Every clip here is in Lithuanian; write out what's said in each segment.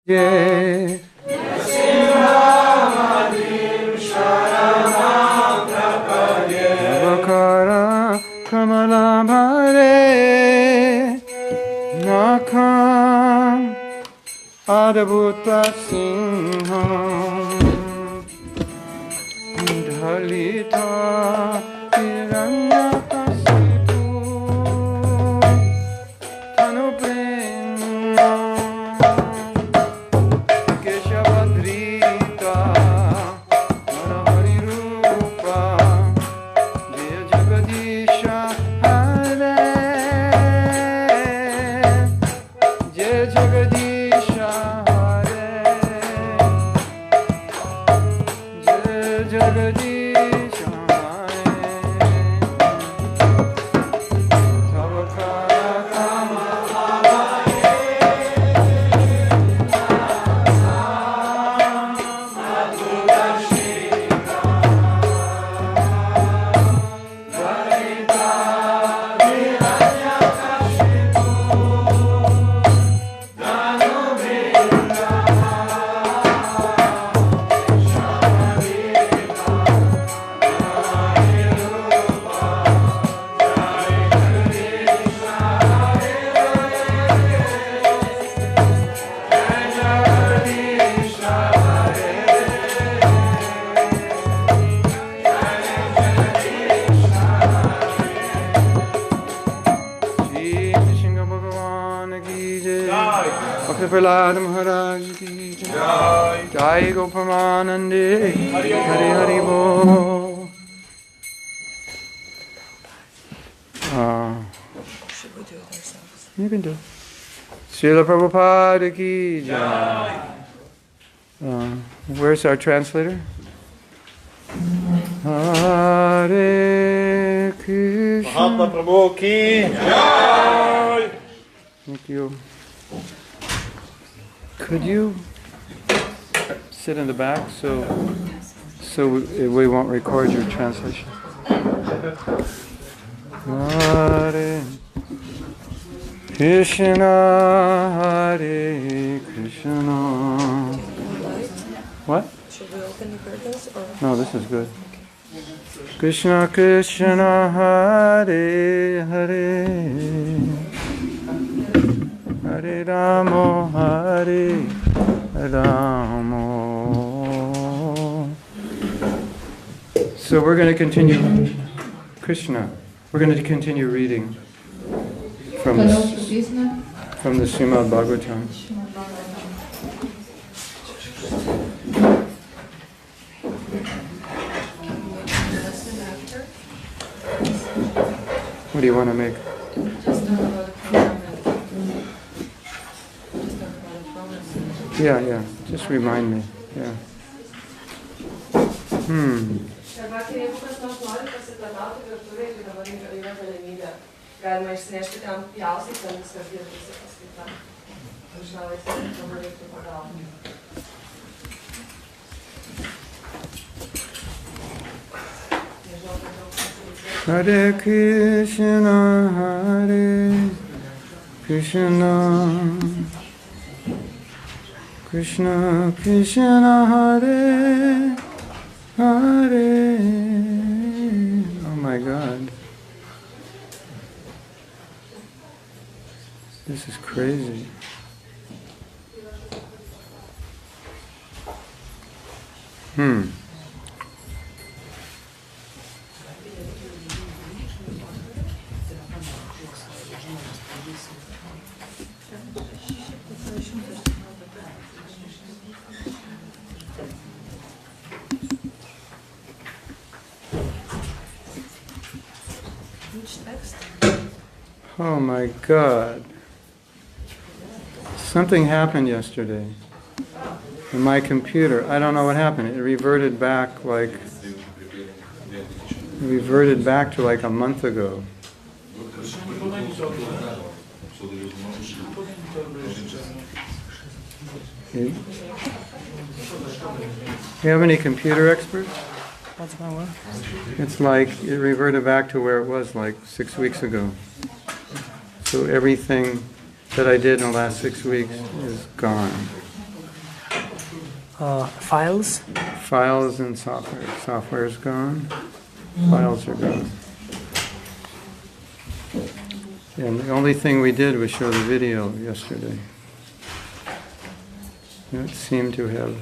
Jai Navakara Kamalabhare Nakam Adabhuta Sinham Dhalita Hiranyakasipu Anuprema Keshavadrita Manahari Rupa Jaya Jagadisha Hare Jaya Jagadisha Hare Jaya Jagadisha Prahlad Maharaj ki Jai. Jai Gopamanande Hari Hari Bol. Should we do it ourselves? You can do it. Srila Prabhupada ki Jai. Where's our translator? Hare Krishna. Mahatma Prabhu ki Jai. Thank you. Could you sit in the back so we won't record your translation? Hare Krishna, Hare Krishna. What? Should we open the curtains or? No, this is good. Krishna, Krishna, Hare Hare. Hare Ramo, Hare Ramo. So we're going to continue, Krishna, we're going to continue reading from the Srimad Bhagwatam. What do you want to make? Yeah. Just remind me. Yeah. Galima išsinešti ten pjaustyt, ten viskas dirbasi paskaita. Žinau, dabar reiktų pagalbą. Hare Krishna, Hare Krishna, Krishna Krishna, Hare Hare. Oh my God. This is crazy. Oh my God. Something happened yesterday in my computer. I don't know what happened. It reverted back to like a month ago. You have any computer experts? It's like it reverted back to where it was like 6 weeks ago. So everything that I did in the last 6 weeks is gone. Files? Files and software. Software is gone. Files are gone. And the only thing we did was show the video yesterday. It seemed to have,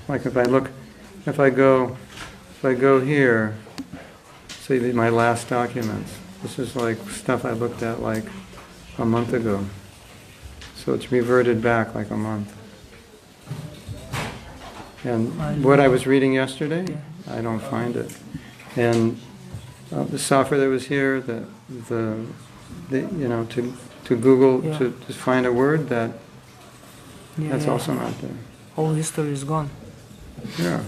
like if I go here, see my last documents. This is like stuff I looked at like a month ago. So it's reverted back like a month. And what I was reading yesterday, I don't find it. And the software that was here, to Google to find a word that's also not there. All history is gone. Yeah.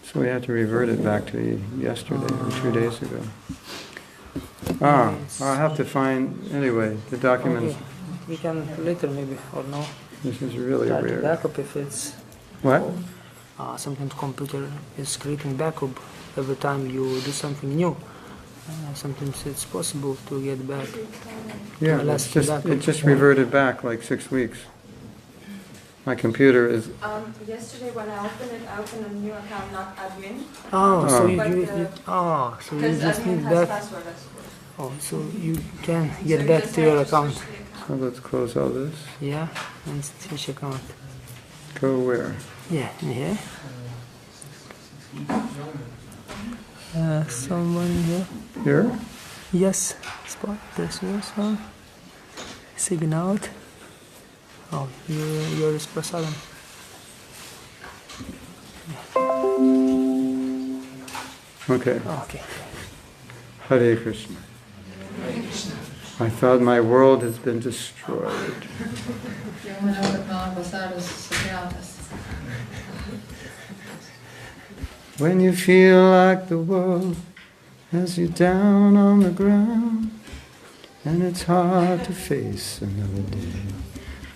So we had to revert it back to yesterday or 2 days ago. I'll have to find, anyway, the documents. Okay. We can later maybe, or no. This is really Try to weird. backup if it's... What? Sometimes computer is creating backup every time you do something new. Sometimes it's possible to get back. Yeah, it just reverted back like 6 weeks. My computer is... Yesterday when I opened a new account, not admin. So you Because just admin need has back. password as well. So you can get back to your account. So let's close all this. Yeah, and switch account. Go where? Yeah, in here. Someone here. Here? Yes, spot. There's one. Sign out. Oh, you're Prasadam. Okay. Okay. Hare Krishna. I thought my world has been destroyed. When you feel like the world has you down on the ground, and it's hard to face another day,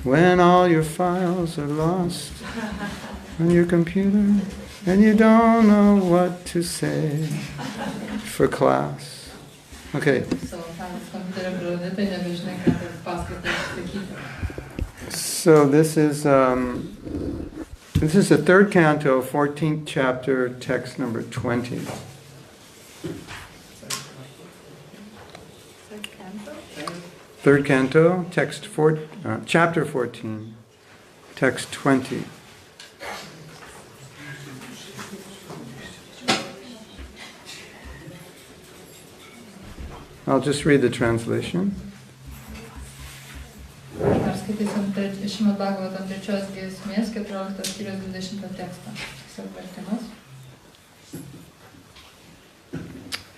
when all your files are lost on your computer, and you don't know what to say for class. Okay. So this is the third canto, 14th chapter, text number 20. Third canto, chapter 14, text 20. I'll just read the translation. Skaitysim Srimad Bhagwatam 3 giesmės 14 skyrius 20 tekstą. Vertimas.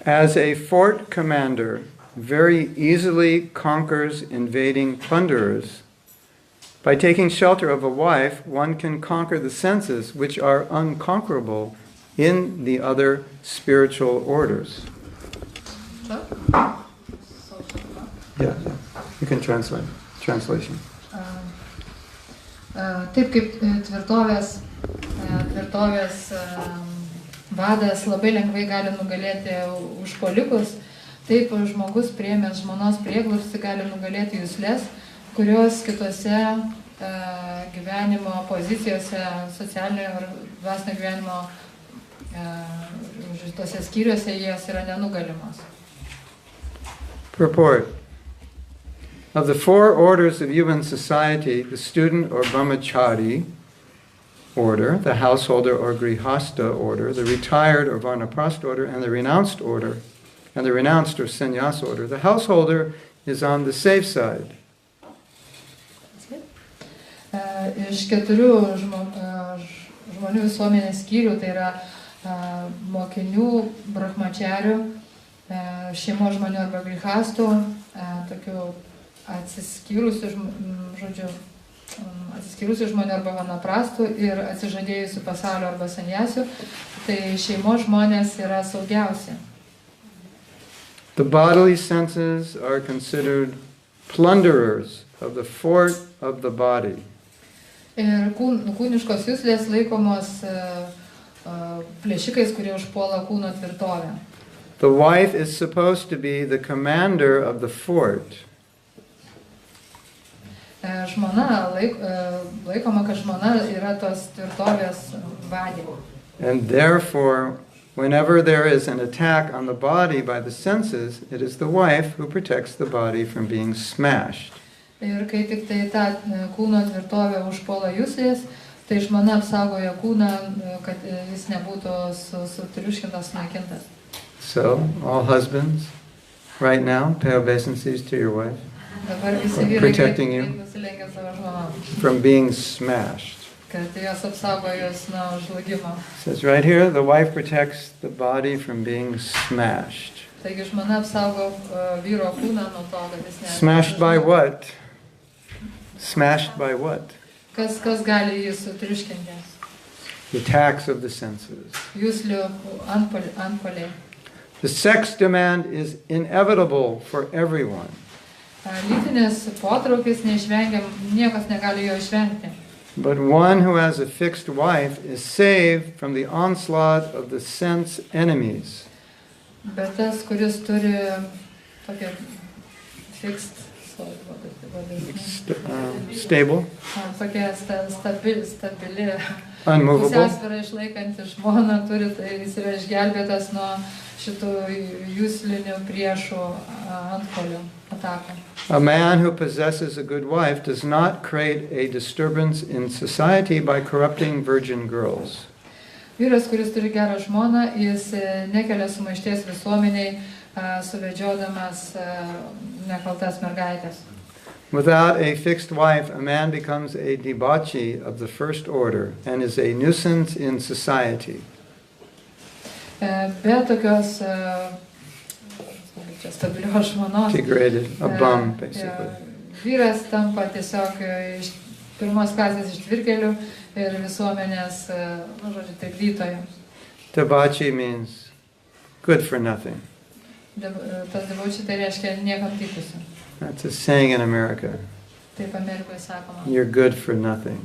As a fort commander very easily conquers invading plunderers, by taking shelter of a wife, one can conquer the senses which are unconquerable in the other spiritual orders. Yeah, you can translate. Translation. Taip kaip tvirtovės vadas labai lengvai gali nugalėti užpuolikus, taip žmogus priėmęs žmonos prieglobstį gali nugalėti juslės, kurios kitose gyvenimo pozicijose, socialinio ir dvasinio gyvenimo tose skyriuose jos yra nenugalimos. Purport. Of the four orders of human society, the student or Brahmacharya order, the householder or Grhastha order, the retired or Vanaprastha order, and the renounced order, and the renounced or sannyas order, the householder is on the safe side. Iš keturių žmonių visuomenės skyrių, tai yra mokinių, brahmacharių, šeimos žmonių arba grihastų, tokių atsiskyrusių žmonių arba vanaprastų ir atsižadėjusių pasaulio arba sanjasių, tai šeimos žmonės yra saugiausi. The bodily senses are considered plunderers of the fort of the body. Ir kūniškos juslės laikomos plėšikais, kurie užpuola kūno tvirtovę. The wife is supposed to be the commander of the fort. Laikoma, kad žmona yra tos tvirtovės vadė. And therefore, whenever there is an attack on the body by the senses, it is the wife who protects the body from being smashed. Ir kai tik tai tą kūno tvirtovę užpuola juslės, tai žmona apsaugoja kūną, kad jis nebūtų sutriuškintas, sunaikintas. So, all husbands, right now, pay obeisances to your wife. Dabar visi vyrai Protecting you. nusilenkia savo žmonom, From being smashed. kad jos apsaugoja jos nuo žlugimo. It says right here, the wife protects the body from being smashed. Taigi žmona apsaugo vyro kūną nuo to, kad jis Smashed by what? Smashed by what? Kas gali jį sutriuškinti? The attacks of the senses. Juslių antpoliai. The sex demand is inevitable for everyone. Lytinis potraukis neišvengiam, niekas negali jo išvengti. But one who has a fixed wife is saved from the onslaught of the sense enemies. Bet tas, kuris turi tokią fixed, Stable, tokia stabili, unmovable. pusiausvyrą išlaikanti žmona turi, tai jis yra išgelbėtas nuo šitų juslinių priešų antpolių atakų. A man who possesses a good wife does not create a disturbance in society by corrupting virgin girls. Vyras, kuris turi gerą žmoną, jis nekelia sumaišties visuomeniai, suvedžiodamas nekaltas mergaitės. Without a fixed wife, a man becomes a debauchee of the first order and is a nuisance in society. Be tokios stabilios žmonos. Degraded, a bum, basically. Vyras tampa tiesiog iš pirmos klasės ištvirkelių ir visuomenės, trikdytojų. Debauchee means good for nothing. Tas debauchee tai reiškia niekam tikusi. That's a saying in America. Taip Amerikoje sakoma. You're good for nothing.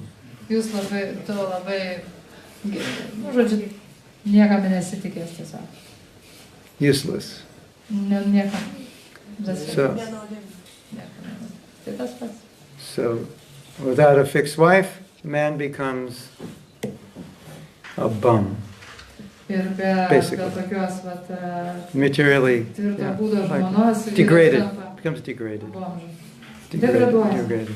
Jūs labai, niekam nesitikės tiesiog. Useless. Niekam. So, without a fixed wife, man becomes a bum. Ir be tokios Materially, tvirto būdo žmonos, degraded. Becomes degraded. Degraded.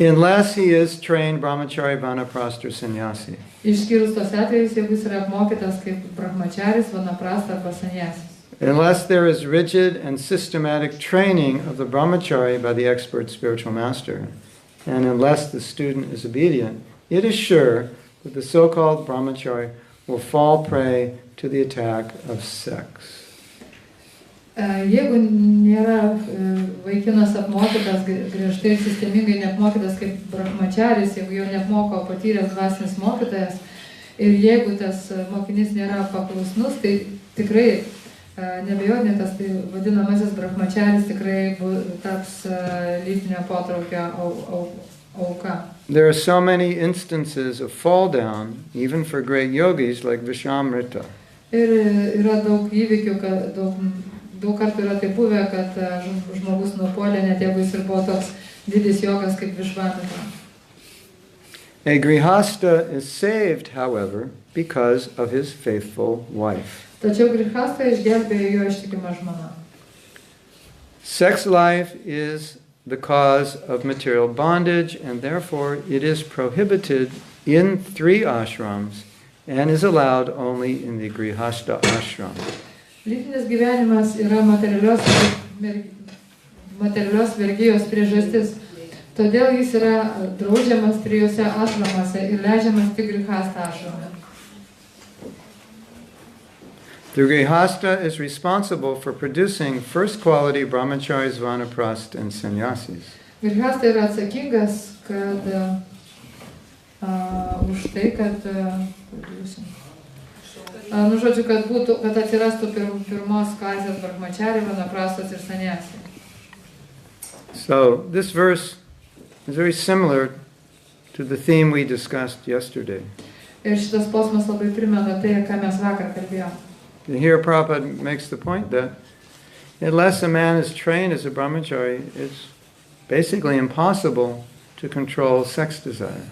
Unless he is trained Brahmacharya, Vanaprastha, or Sannyasi. Išskyrus tos atvejus, jeigu jis yra apmokytas kaip Brahmacharis, Vanaprastha arba Sanyasis. Unless there is rigid and systematic training of the Brahmacharya by the expert spiritual master, and unless the student is obedient, it is sure that the so-called Brahmacharya will fall prey to the attack of sex. Jeigu nėra vaikinas apmokytas, griežtai ir sistemingai neapmokytas kaip Brahmacharis, jeigu jo neapmoko patyręs dvasinis mokytojas, ir jeigu tas mokinys nėra paklusnus, tai tikrai nebejotinai tas vadinamasis Brahmacharis tikrai taps lytinio potraukio auka. There are so many instances of fall down, even for great yogis like Vishamrita. Ir yra daug įvykių, daug kartų yra taip buvę, kad žmogus nupuolė, net jeigu jis ir buvo toks didis jogas kaip Vishvamitra. A Grhastha is saved, however, because of his faithful wife. Tačiau Grhastha išgelbėjo jo ištikimą žmoną. Sex life is the cause of material bondage, and therefore it is prohibited in 3 ashrams and is allowed only in the Grhastha ashram. Lytinis gyvenimas yra materialios vergijos priežastis, todėl jis yra draudžiamas 3 ashramuose ir leidžiamas tik Grhastha ashrame. The Grhastha is responsible for producing first-quality brahmacharis, vanaprastha, and sannyasis. Grhastha yra atsakingas, kad už tai, kad kad atsirastų pirmos klasės Brahmacharya, Vanaprasthas ir Sannyasi. So this verse is very similar to the theme we discussed yesterday. Ir šitas posmas labai primena tai, ką mes vakar kalbėjome. Here Prabhupada makes the point that unless a man is trained as a brahmachari, it's basically impossible to control sex desire.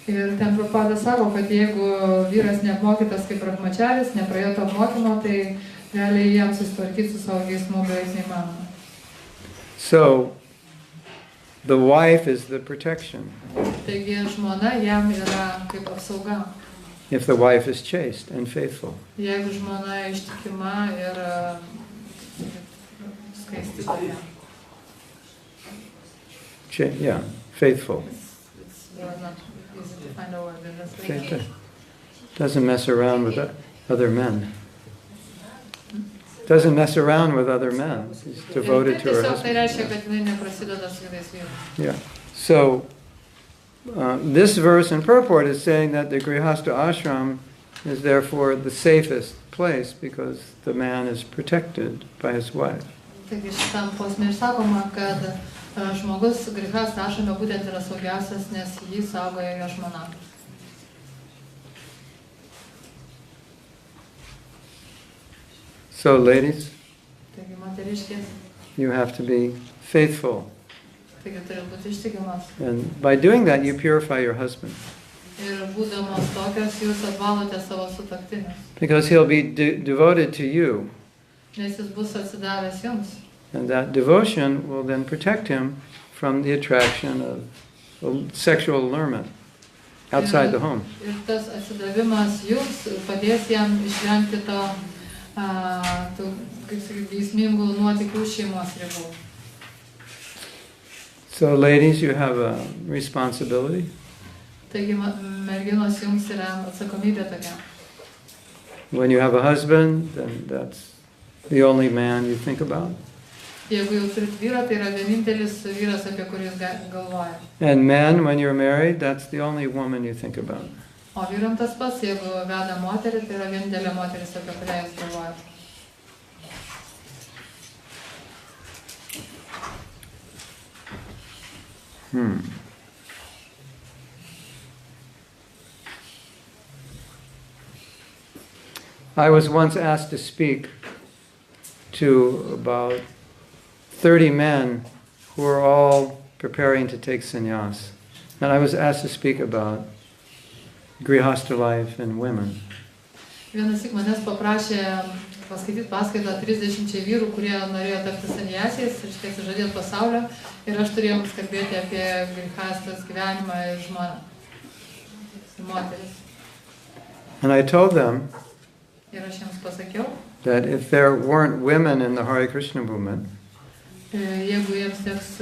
Ir ten Prabhupada sako, kad jeigu vyras neapmokytas kaip Brahmacharis, nepraėjo to mokymo, tai realiai jam susitvarkyti su savo geismu beveik neįmanoma. So, the wife is the protection. Taigi žmona jam yra kaip apsauga. If the wife is chaste and faithful. Jeigu žmona ištikima ir skaisti tokia. Yeah, faithful. It's not easy to find a word in this Faithful. language. Doesn't mess around with other men. Doesn't mess around with other men. She's devoted to her Tiesiog tai husband. reiškia, kad jinai neprasideda su kitais vyrais. Yeah. So, this verse in purport is saying that the Grhastha ashram is therefore the safest place because the man is protected by his wife. Taigi šitam posme ir sakoma, kad žmogus Grhastha ašrame būtent yra saugiausias, nes jį saugoja jo žmona. So, ladies, Taigi moteriškės, you have to be faithful. taigi turi būti ištikimas. And by doing that, you purify your husband. Ir būdamos tokios, jūs apvalote savo sutuoktinius, Because he'll be devoted to you. nes jis bus atsidavęs jums. And that devotion will then protect him from the attraction of sexual allurement outside the home. Ir tas atsidavimas jums padės jam išvengti to, kaip sakyti, geismingų nuotykių šeimos ribų. So ladies, you have a responsibility. Taigi merginos jums yra atsakomybė tokia. When you have a husband, then that's the only man you think about. Jeigu jau turit vyrą, tai yra vienintelis vyras, apie kurį jūs galvoja. And men, when you're married, that's the only woman you think about. O vyram tas pats, jeigu veda moterį, tai yra vienintelė moteris, apie kurią jūs galvojate. I was once asked to speak to about 30 men who were all preparing to take sannyas. And I was asked to speak about Grhastha life and women. Vienąsyk manęs paprašė paskaityti paskaitą 30 vyrų, kurie norėjo tapti sannyasiais ir štai atsižadėti pasaulio. Ir aš turėjau kalbėti apie Grhasthos gyvenimą ir žmoną, ir moteris. And I told them Ir aš jiems pasakiau, that if there weren't women in the Hare Krishna movement, jeigu jiems teks,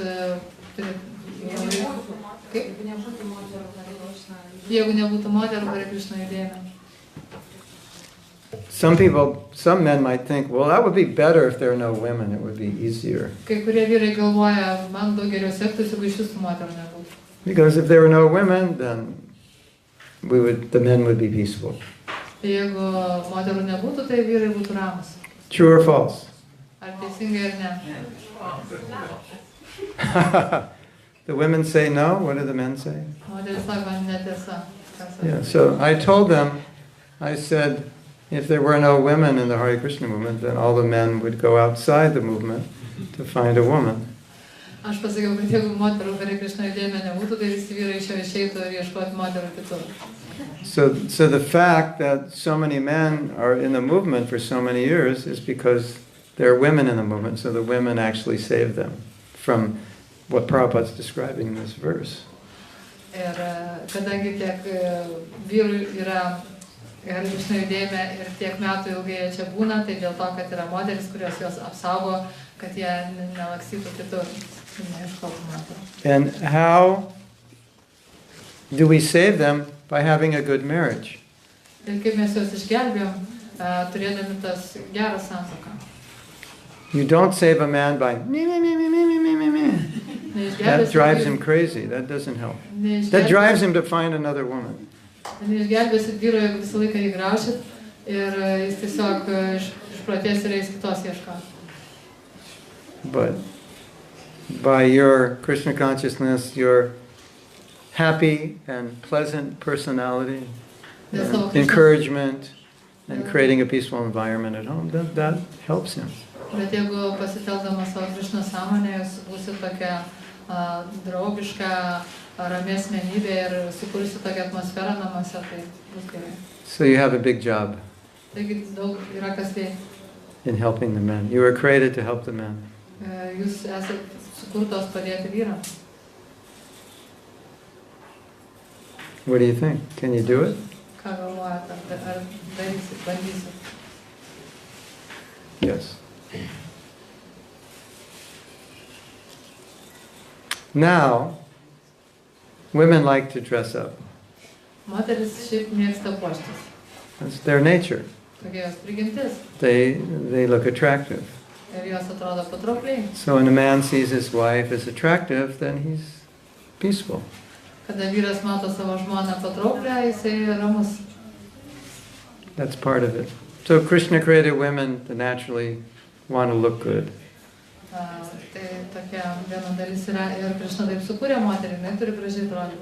jeigu nebūtų moterų Hare Krishna judėjime. some men might think, well, that would be better if there are no women, it would be easier. Kai kurie vyrai galvoja, man daug geriau sektųsi, jeigu iš visų moterų nebūtų. Because if there were no women, then the men would be peaceful. Jeigu moterų nebūtų, tai vyrai būtų ramus. True or false? Ar teisingai ar ne? The women say no, what do the men say? Moteris sako, netiesa. Yeah, so I told them, I said, if there were no women in the Hare Krishna movement, then all the men would go outside the movement to find a woman. Aš pasakiau, kad jeigu moterų Hare Krishna judėjime nebūtų, tai visi vyrai iš jo išeitų ir ieškoti moterų kitur. So the fact that so many men are in the movement for so many years is because there are women in the movement, so the women actually saved them from what Prabhupada's describing in this verse. Ir kadangi tiek vyrų yra Hare Krishna judėjime ir tiek metų ilgai jie čia būna, tai dėl to, kad yra moteris, kurios jos apsaugo, kad jie nelakstytų kitur, neieškotų moterų. And how do we save them? By having a good marriage. Ir kaip mes juos išgelbėjom, turėdami tas gerą santuoką. You don't save a man by me. That drives him crazy. That doesn't help. That drives him to find another woman. Neišgelbėsit vyro, jeigu visą laiką jį graušit ir jis tiesiog išprotės ir eis kitos ieškoti. But by your Krishna consciousness, your happy and pleasant personality, and encouragement, and creating a peaceful environment at home, that helps him. Bet jeigu pasitelkdamas savo Krishna sąmonę, jūs būsit tokia draugiška, rami asmenybė ir sukursi tokią atmosferą namuose, tai bus gerai. So you have a big job Taigi daug yra kas veikti. in helping the men. You were created to help the men. Jūs esate sukurtos padėti vyrams. What do you think? Can you do it? Ką galvojate, ar darysit, bandysit? Yes. Now, women like to dress up. Moteris šiaip mėgsta puoštis. That's their nature. Tokia jos prigimtis. They look attractive. Ir jos atrodo patraukliai. So when a man sees his wife as attractive, then he's peaceful. Kada vyras mato savo žmoną patrauklią, jisai ramus. That's part of it. So Krishna created women to naturally want to look good. Tai tokia viena dalis yra ir Krishna taip sukūrė moterį, jinai turi gražiai atrodyti.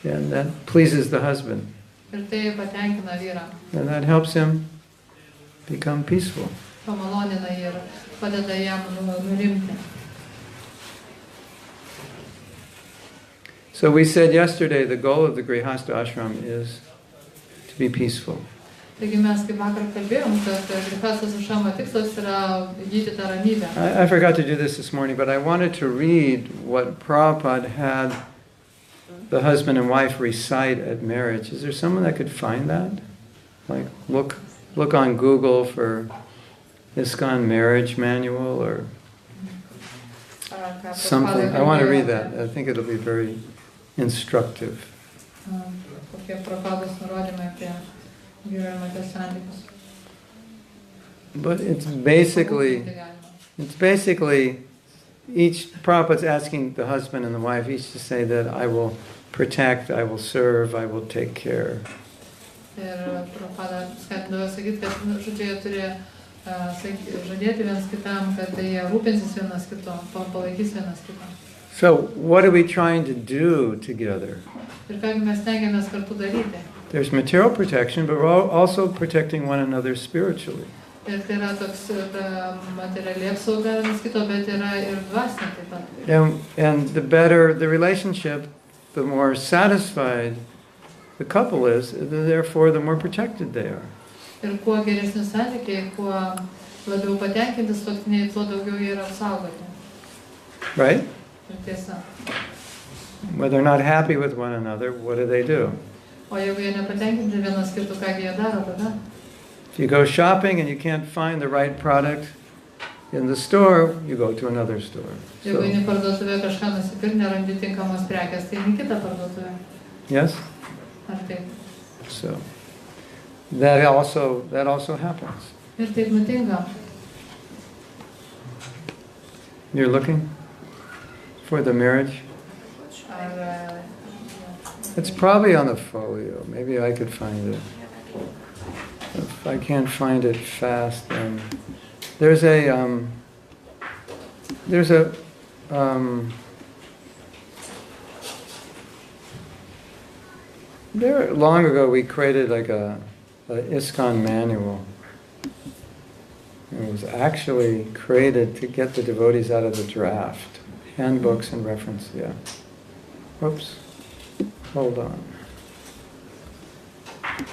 And that pleases the husband. Ir tai patenkina vyrą. And that helps him become peaceful. Pamalonina ir padeda jam nurimti. So we said yesterday the goal of the Grhastha ashram is to be peaceful. Taigi mes kaip vakar kalbėjom, kad Grhasthos ašramo tikslas yra įgyti tą ramybę. I forgot to do this morning, but I wanted to read what Prabhupada had the husband and wife recite at marriage. Is there someone that could find that? Like look on Google for ISKCON marriage manual or something. I want to read that. I think it'll be very instructive. Kokie Prabhupados nurodymai apie vyro ir moters santykius. But it's basically each Prabhupada's asking the husband and the wife each to say that I will protect, I will serve, I will take care. Ir Prabhupada skatindavo sakyti, kad žodžiu, jie turi žadėti vienas kitam, kad jie rūpinsis vienas kito, palaikys vienas kitą. So what are we trying to do together? Ir kągi mes stengiamės kartu daryti. There's material protection, but we're also protecting one another spiritually. Ir tai yra toks materialiai apsauga vienas kito, bet yra ir dvasinė taip pat. And the better the relationship, the more satisfied the couple is, therefore the more protected they are. Ir kuo geresni santykiai, kuo labiau patenkinti sutuoktiniai, tuo daugiau jie yra apsaugoti. Right? Ir tiesa. When they're not happy with one another, what do? O jeigu jie nepatenkinti vienas kitų, ką jie daro tada? If you go shopping and you can't find the right product in the store, you go to another store. Jeigu eini parduotuvę kažką nusipirkti, nerandi tinkamos prekės, tai eini kitą parduotuvę. Yes? Ar taip? So that also happens. Ir taip nutinka. You're looking for the marriage? Ar It's probably on the folio. Maybe I could find it. If I can't find it fast, then there's a there long ago we created like a ISKCON manual. It was actually created to get the devotees out of the draft. Handbooks and reference, yeah. Whoops. Hold on.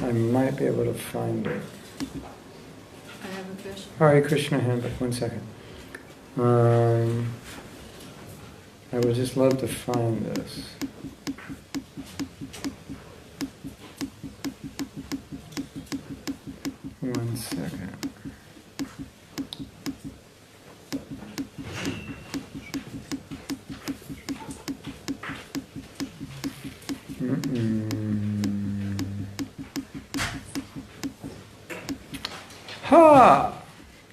I might be able to find it. I have a question. Hare Krishna handbook, 1 second. I would just love to find this. One second. Ha!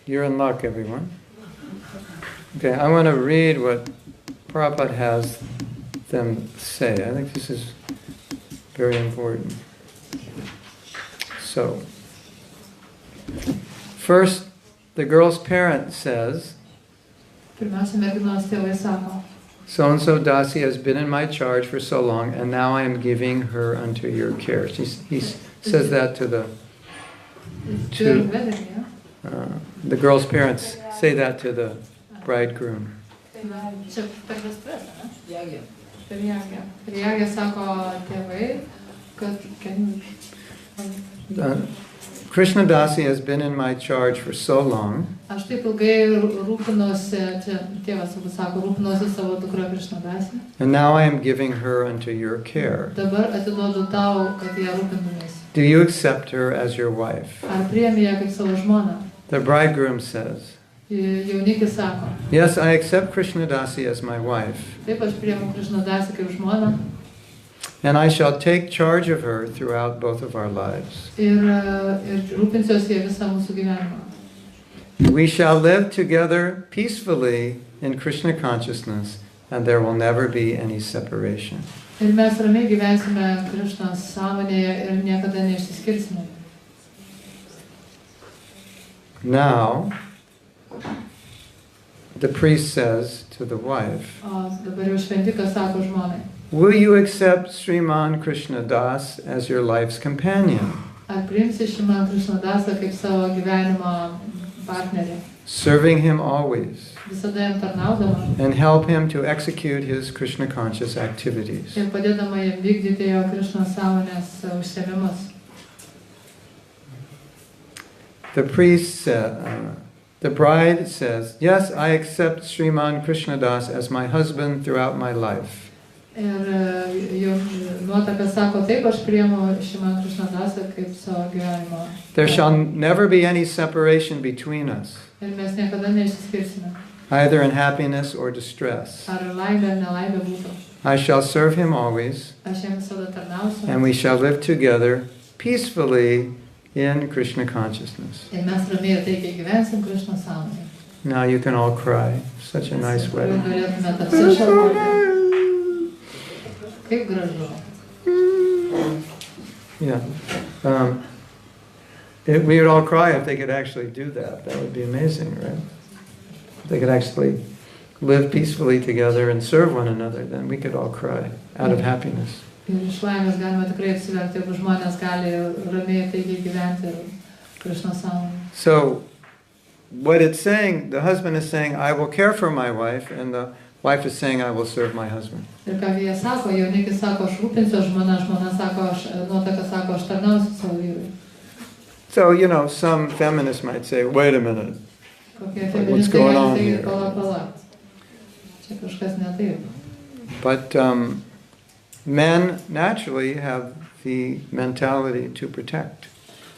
You're in luck, everyone. Okay, I want to read what Prabhupada has them say. I think this is very important. So, first, the girl's parent says, Pirmiausia, merginos tėvai sako, so-and-so Dasi has been in my charge for so long, and now I am giving her unto your care. He says that to the girl's parents say that to the bridegroom. Čia per vestuves, ne? Riagė sako tėvai, kad Krishna Dasi has been in my charge for so long. aš taip ilgai rūpinosi, čia tėvas sako, rūpinosi savo dukrą Krishna Dasi. And now I am giving her unto your care. Dabar atiduodu tau, kad ją rūpintumės. Do you accept her as your wife? Ar priemi ją kaip savo žmoną? The bridegroom says, Jaunikis sako, yes, I accept Krishna Dasi as my wife, taip aš priemu Krishna Dasi kaip žmoną. and I shall take charge of her throughout both of our lives. Ir rūpinsiuosi ją visą mūsų gyvenimą. We shall live together peacefully in Krishna consciousness, and there will never be any separation. Ir mes ramiai gyvensime Krishnos sąmonėje ir niekada neišsiskirsime. Now, the priest says to the wife, O dabar jau šventikas sako žmonai, will you accept Sriman Krishna Das as your life's companion, ar priimsi Srimad Krishna Dasą kaip savo gyvenimo partnerį, serving him always, visada jam tarnaudama and help him to execute his Krishna conscious activities? ir padėdama jam vykdyti jo Krishnos sąmonės užsiėmimus. The priest said, the bride says, yes, I accept Sriman Krishna Das as my husband throughout my life. Ir jo nuotaka sako, taip aš priimu Srimad Krishna Dasą kaip savo gyvenimo. There shall never be any separation between us, Ir mes niekada neišsiskirsime. either in happiness or distress. Ar laimė ar nelaimė būtų. I shall serve him always, Aš jam visada tarnausiu. and we shall live together peacefully in Krishna consciousness. Ir mes ramiai ir taikiai gyvensim Krishnos sąmonėje. Now you can all cry. Such a nice wedding. Galėtume apsišalvoti. Kaip gražu. Yeah. We would all cry if they could actually do that. That would be amazing, right? If they could actually live peacefully together and serve one another, then we could all cry out of happiness. Ir iš laimės galima tikrai apsiverkti, jeigu žmonės gali ramiai taikiai gyventi Krishnos sąmonėje. So, what it's saying, the husband is saying, I will care for my wife, and the wife is saying, I will serve my husband. Ir ką jie sako, jaunikis sako, aš rūpinsiu žmona, žmona sako, nuotaka sako, aš tarnausiu savo vyrui. So, you know, some feminists might say, wait a minute. Kokie What's feministai going gali on sakyti, here? pala. Čia kažkas ne taip. But men naturally have the mentality to protect.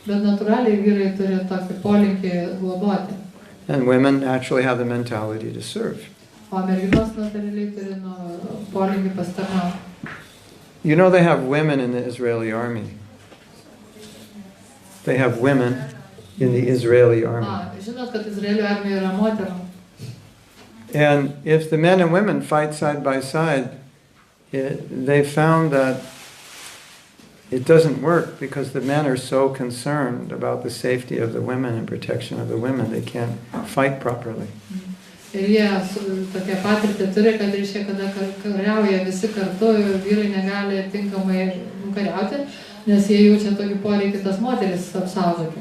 Bet natūraliai vyrai turi tokį polinkį globoti. And women naturally have the mentality to serve. O merginos natūraliai turi polinkį pasitarnauti. You know they have women in the Israeli army. They have women in the Israeli army. Žinot, kad Izraelio armijoje yra moterų. And if the men and women fight side by side, they found that it doesn't work because the men are so concerned about the safety of the women and protection of the women, they can't fight properly. Ir jie tokia patirtį turi, kad reiškia, kada kariauja visi kartu, vyrai negali tinkamai kariauti, nes jie jaučia tokį poreikį tas moteris apsaugoti.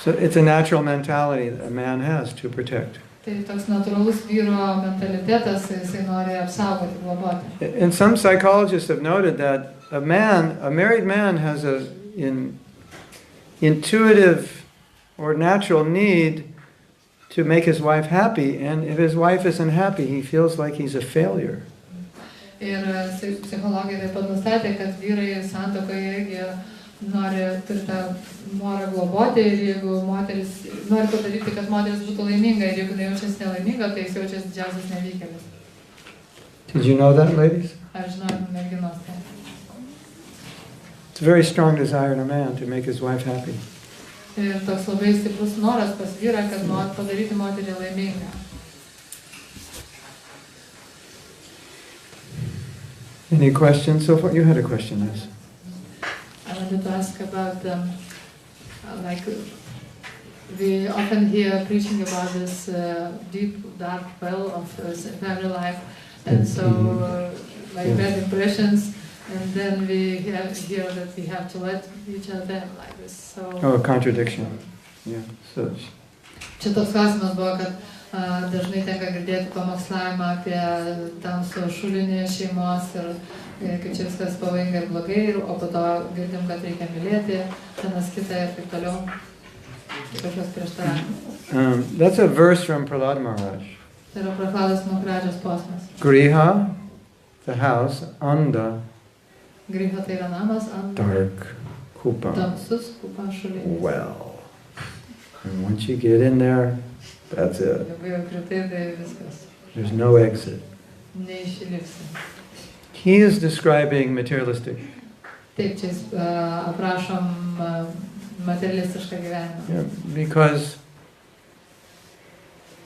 So it's a natural mentality that a man has to protect. Tai toks natūralus vyro mentalitetas, jisai nori apsaugoti, globoti. And some psychologists have noted that a married man has an intuitive or natural need to make his wife happy, and if his wife isn't happy, he feels like he's a failure. Ir psichologai taip pat nustatė, kad vyrai santuokoje irgi turi tą norą globoti ir jeigu moteris nori padaryti, kad moteris būtų laiminga ir jeigu nejaučiasi nelaiminga, tai jis jaučiasi didžiausias nevykėlis. Did you know that, ladies? Ar žinojate merginos tai? It's a very strong desire in a man to make his wife happy. Ir toks labai stiprus noras pas vyrą, kad nori padaryti moterį laimingą. Any questions so far? You had a question, yes. I wanted to ask about, like, we often hear preaching about this deep, dark well of family life, and so, like, bad impressions, and then we hear that we have to let each other like this. So, Oh, a contradiction. Yeah. So čia toks klausimas buvo, kad dažnai tenka girdėti pamokslavimą apie tamsų šulinį šeimos ir kaip čia viskas pavojinga ir blogai, o po to girdim, kad reikia mylėti vienas kitą ir taip toliau. Kažkas prieštaravimas. That's a verse from Prahlad Maharaj. Tai yra Prahladas Maharajos posmas. Griha, the house, anda, Griha tai yra namas, anda, dark, kupa, tamsus, kupa šulinis. well. And once you get in there, that's it. Jeigu jau kritai, tai viskas. There's no exit. Neišlipsi. He is describing materialistic. Taip, čia aprašom materialistišką gyvenimą. Yeah, because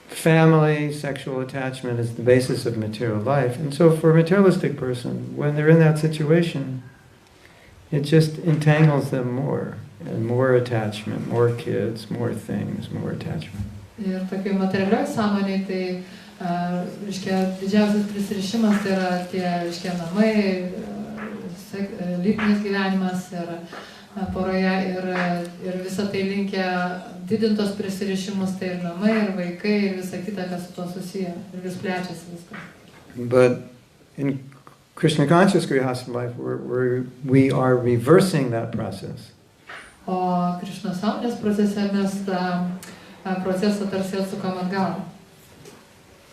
family, sexual attachment is the basis of material life. And so for a materialistic person, when they're in that situation, it just entangles them more. And more attachment, more kids, more things, more attachment. Ir tokiai materialioj sąmonėj, tai didžiausias prisirišimas tai yra tie namai, lytinis gyvenimas ir poroje ir visą tai linkia didintos prisirišimus, tai ir namai, ir vaikai, ir visa kita, kas su to susiję. Ir vis plečiasi viskas. But in Krishna conscious Grhastha life, we are reversing that process. O Krišna sąmonės procese mes tą procesą tarsi atsukam atgal.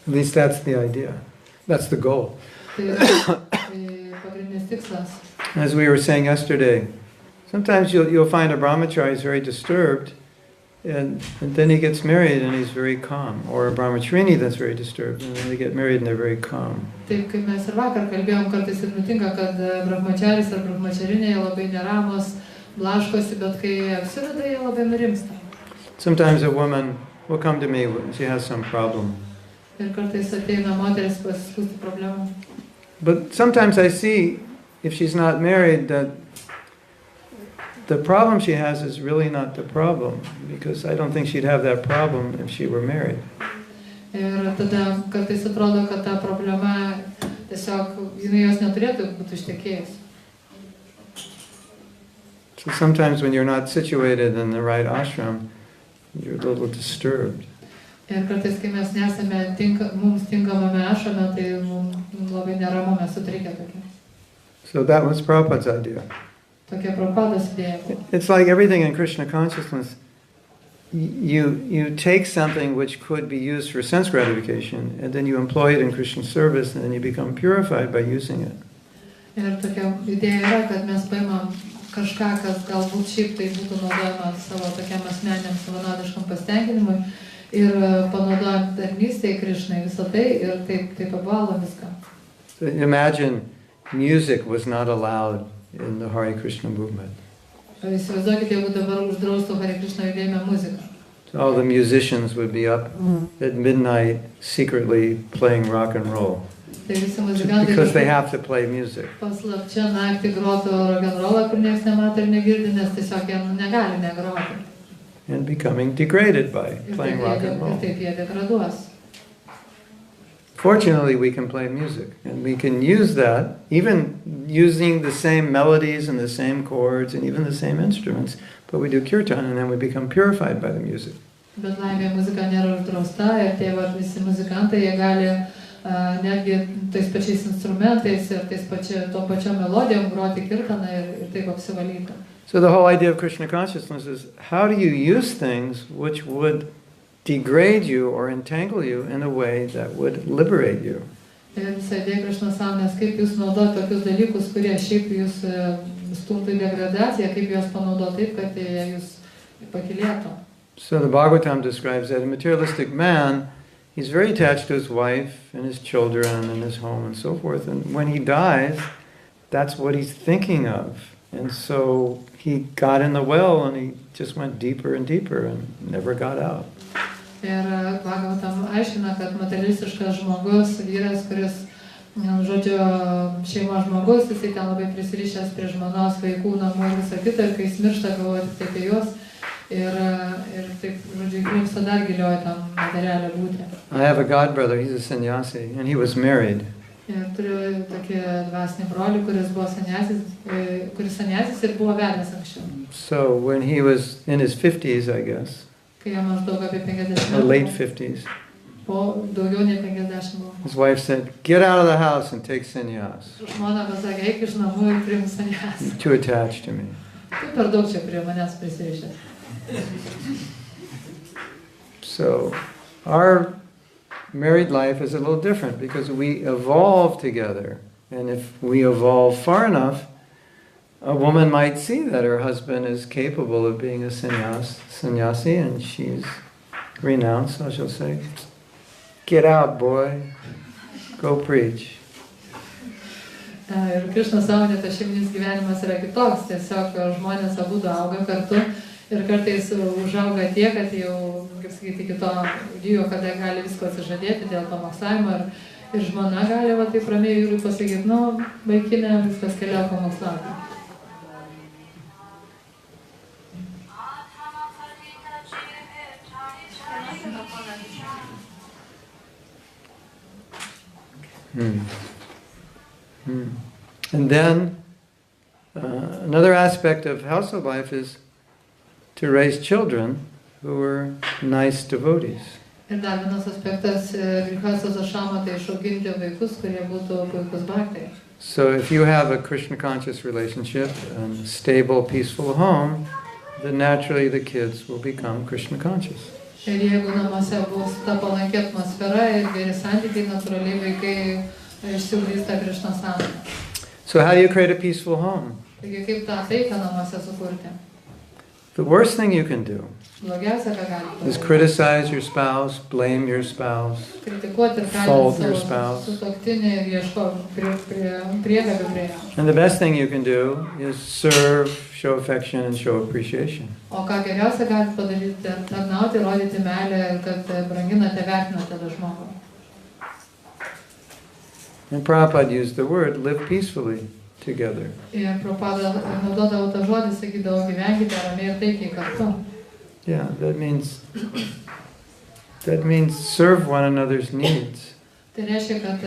At least that's the idea. That's the goal. Tai pagrindinis tikslas. As we were saying yesterday, sometimes you'll find a Brahmacharya is very disturbed, and then he gets married and he's very calm. Or a Brahmacharini that's very disturbed, and then they get married and they're very calm. Taip, kaip mes ir vakar kalbėjom, kartais ir nutinka, kad Brahmacharis ar Brahmacharinė labai neramus, blaškosi, bet kai apsiveda, jie labai nurimsta. Sometimes a woman will come to me when she has some problem. Ir kartais ateina moteris pasiskųsti problemų. But sometimes I see, if she's not married, that the problem she has is really not the problem, because I don't think she'd have that problem if she were married. Ir tada kartais atrodo, kad ta problema tiesiog, jinai jos neturėtų būti ištekėjus. So sometimes when you're not situated in the right ashram, you're a little disturbed. Ir kartais, kai mes nesame mums tinkamame ašame, tai mums labai neramu, mes sutrikę tokie. So that was Prabhupada's idea. Tokia Prabhupados idėja. It's like everything in Krishna consciousness. You take something which could be used for sense gratification, and then you employ it in Krishna service, and then you become purified by using it. Ir tokia idėja yra, kad mes paimam kažką, kas galbūt šiaip tai būtų naudojama savo tokiam asmeniniam savanaudiškam pasitenkinimui ir panaudojam tarnystėj Krišnai visą tai ir taip apvalom viską. So imagine music was not allowed in the Hare Krishna movement. Įsivaizduokite, jeigu dabar uždraustų Hare Krishna judėjime muziką. So all the musicians would be up at midnight secretly playing rock and roll. Tai visi muzikantai Because they have to play music. paslapčia naktį grotų rock'n'rollą, kur niekas nemato ir negirdi, nes tiesiog jie negali negroti. And becoming degraded by playing rock and Ir roll. taip jie degraduos. Fortunately, we can play music, and we can use that, even using the same melodies and the same chords and even the same instruments, but we do kirtan and then we become purified by the music. Bet laimė muzika nėra uždrausta ir tie visi muzikantai, jie gali netgi tais pačiais instrumentais ir tom pačiom melodijom groti kirtaną ir taip apsivalyti. So the whole idea of Krishna consciousness is how do you use things which would degrade you or entangle you in a way that would liberate you. Ir visą idėją Krishna sąmonės, kaip jūs naudojate tokius dalykus, kurie šiaip jūs stumtų į degradaciją, kaip juos panaudoti taip, kad jie jūs pakylėtų. So the Bhagwatam describes that a materialistic man, he's very attached to his wife and his children and his home and so forth. And when he dies, that's what he's thinking of. And so he got in the well and he just went deeper and deeper and never got out. Ir Bhagavatam aiškina, kad materialistiškas žmogus, vyras, kuris, žodžiu, šeimos žmogus, jisai ten labai prisirišęs prie žmonos, vaikų, namų ir visą kitą, ir kai jis miršta, galvoja tik apie juos. Ir taip, žodžiu, įklimpsta dar giliau tam materialią būtį. I have a god brother, he's a sannyasi, and he was married. Ir turiu tokį dvasinį brolį, kuris sanyasis ir buvo vedęs anksčiau. So when he was in his 50s, I guess, Kai jam maždaug apie 50 or late metų, 50s, po po daugiau nei 50 buvo. His wife said, "Get out of the house and take sannyas. Žmona pasakė, eik iš namų ir priimk sannyasą. You're too attached to me." Tu per daug čia prie manęs prisirišęs. So our married life is a little different because we evolve together. And if we evolve far enough, a woman might see that her husband is capable of being a sannyasi, and she's renounced, so she'll say, "Get out, boy. Go preach." Ir Krsna sąmonė, tas šeiminis gyvenimas yra kitoks, tiesiog žmonės abudu auga kartu ir kartais užauga tiek, kad jau, kaip sakyti, iki to lygo, kada gali visko atsižadėti dėl pamokslavimo ir žmona gali va taip ramiai vyrui pasakyti, nu, vaikinė, viskas keliau pamokslauti. And then another aspect of household life is to raise children who are nice devotees. Ir dar vienas aspektas Grhastos ašramo, tai išauginti vaikus, kurie būtų puikus bhaktai. So if you have a Krishna conscious relationship and a stable, peaceful home, then naturally the kids will become Krishna conscious. Ir jeigu namuose bus ta palanki atmosfera ir geri santykiai, natūraliai vaikai išsiugdys tą Krishna sąmonę. So how do you create a peaceful home? Taigi kaip tą taiką namuose sukurti? The worst thing you can do Blogiausia, ką galite is criticize your spouse, blame your spouse, kritikuoti ir fault kaltinti your savo spouse. sutuoktinį ir ieškoti priekabių prie jo. And the best thing you can do is serve, show affection, and show appreciation. O ką geriausia galite padaryti, tarnauti, rodyti meilę ir kad branginate, vertinate tą žmogų. And Prabhupada used the word, live peacefully together. Ir Prabhupada naudodavo tą žodį, sakydavo, gyvenkite ramiai ir taikiai kartu. Yeah, that means serve one another's needs. Tai reiškia, kad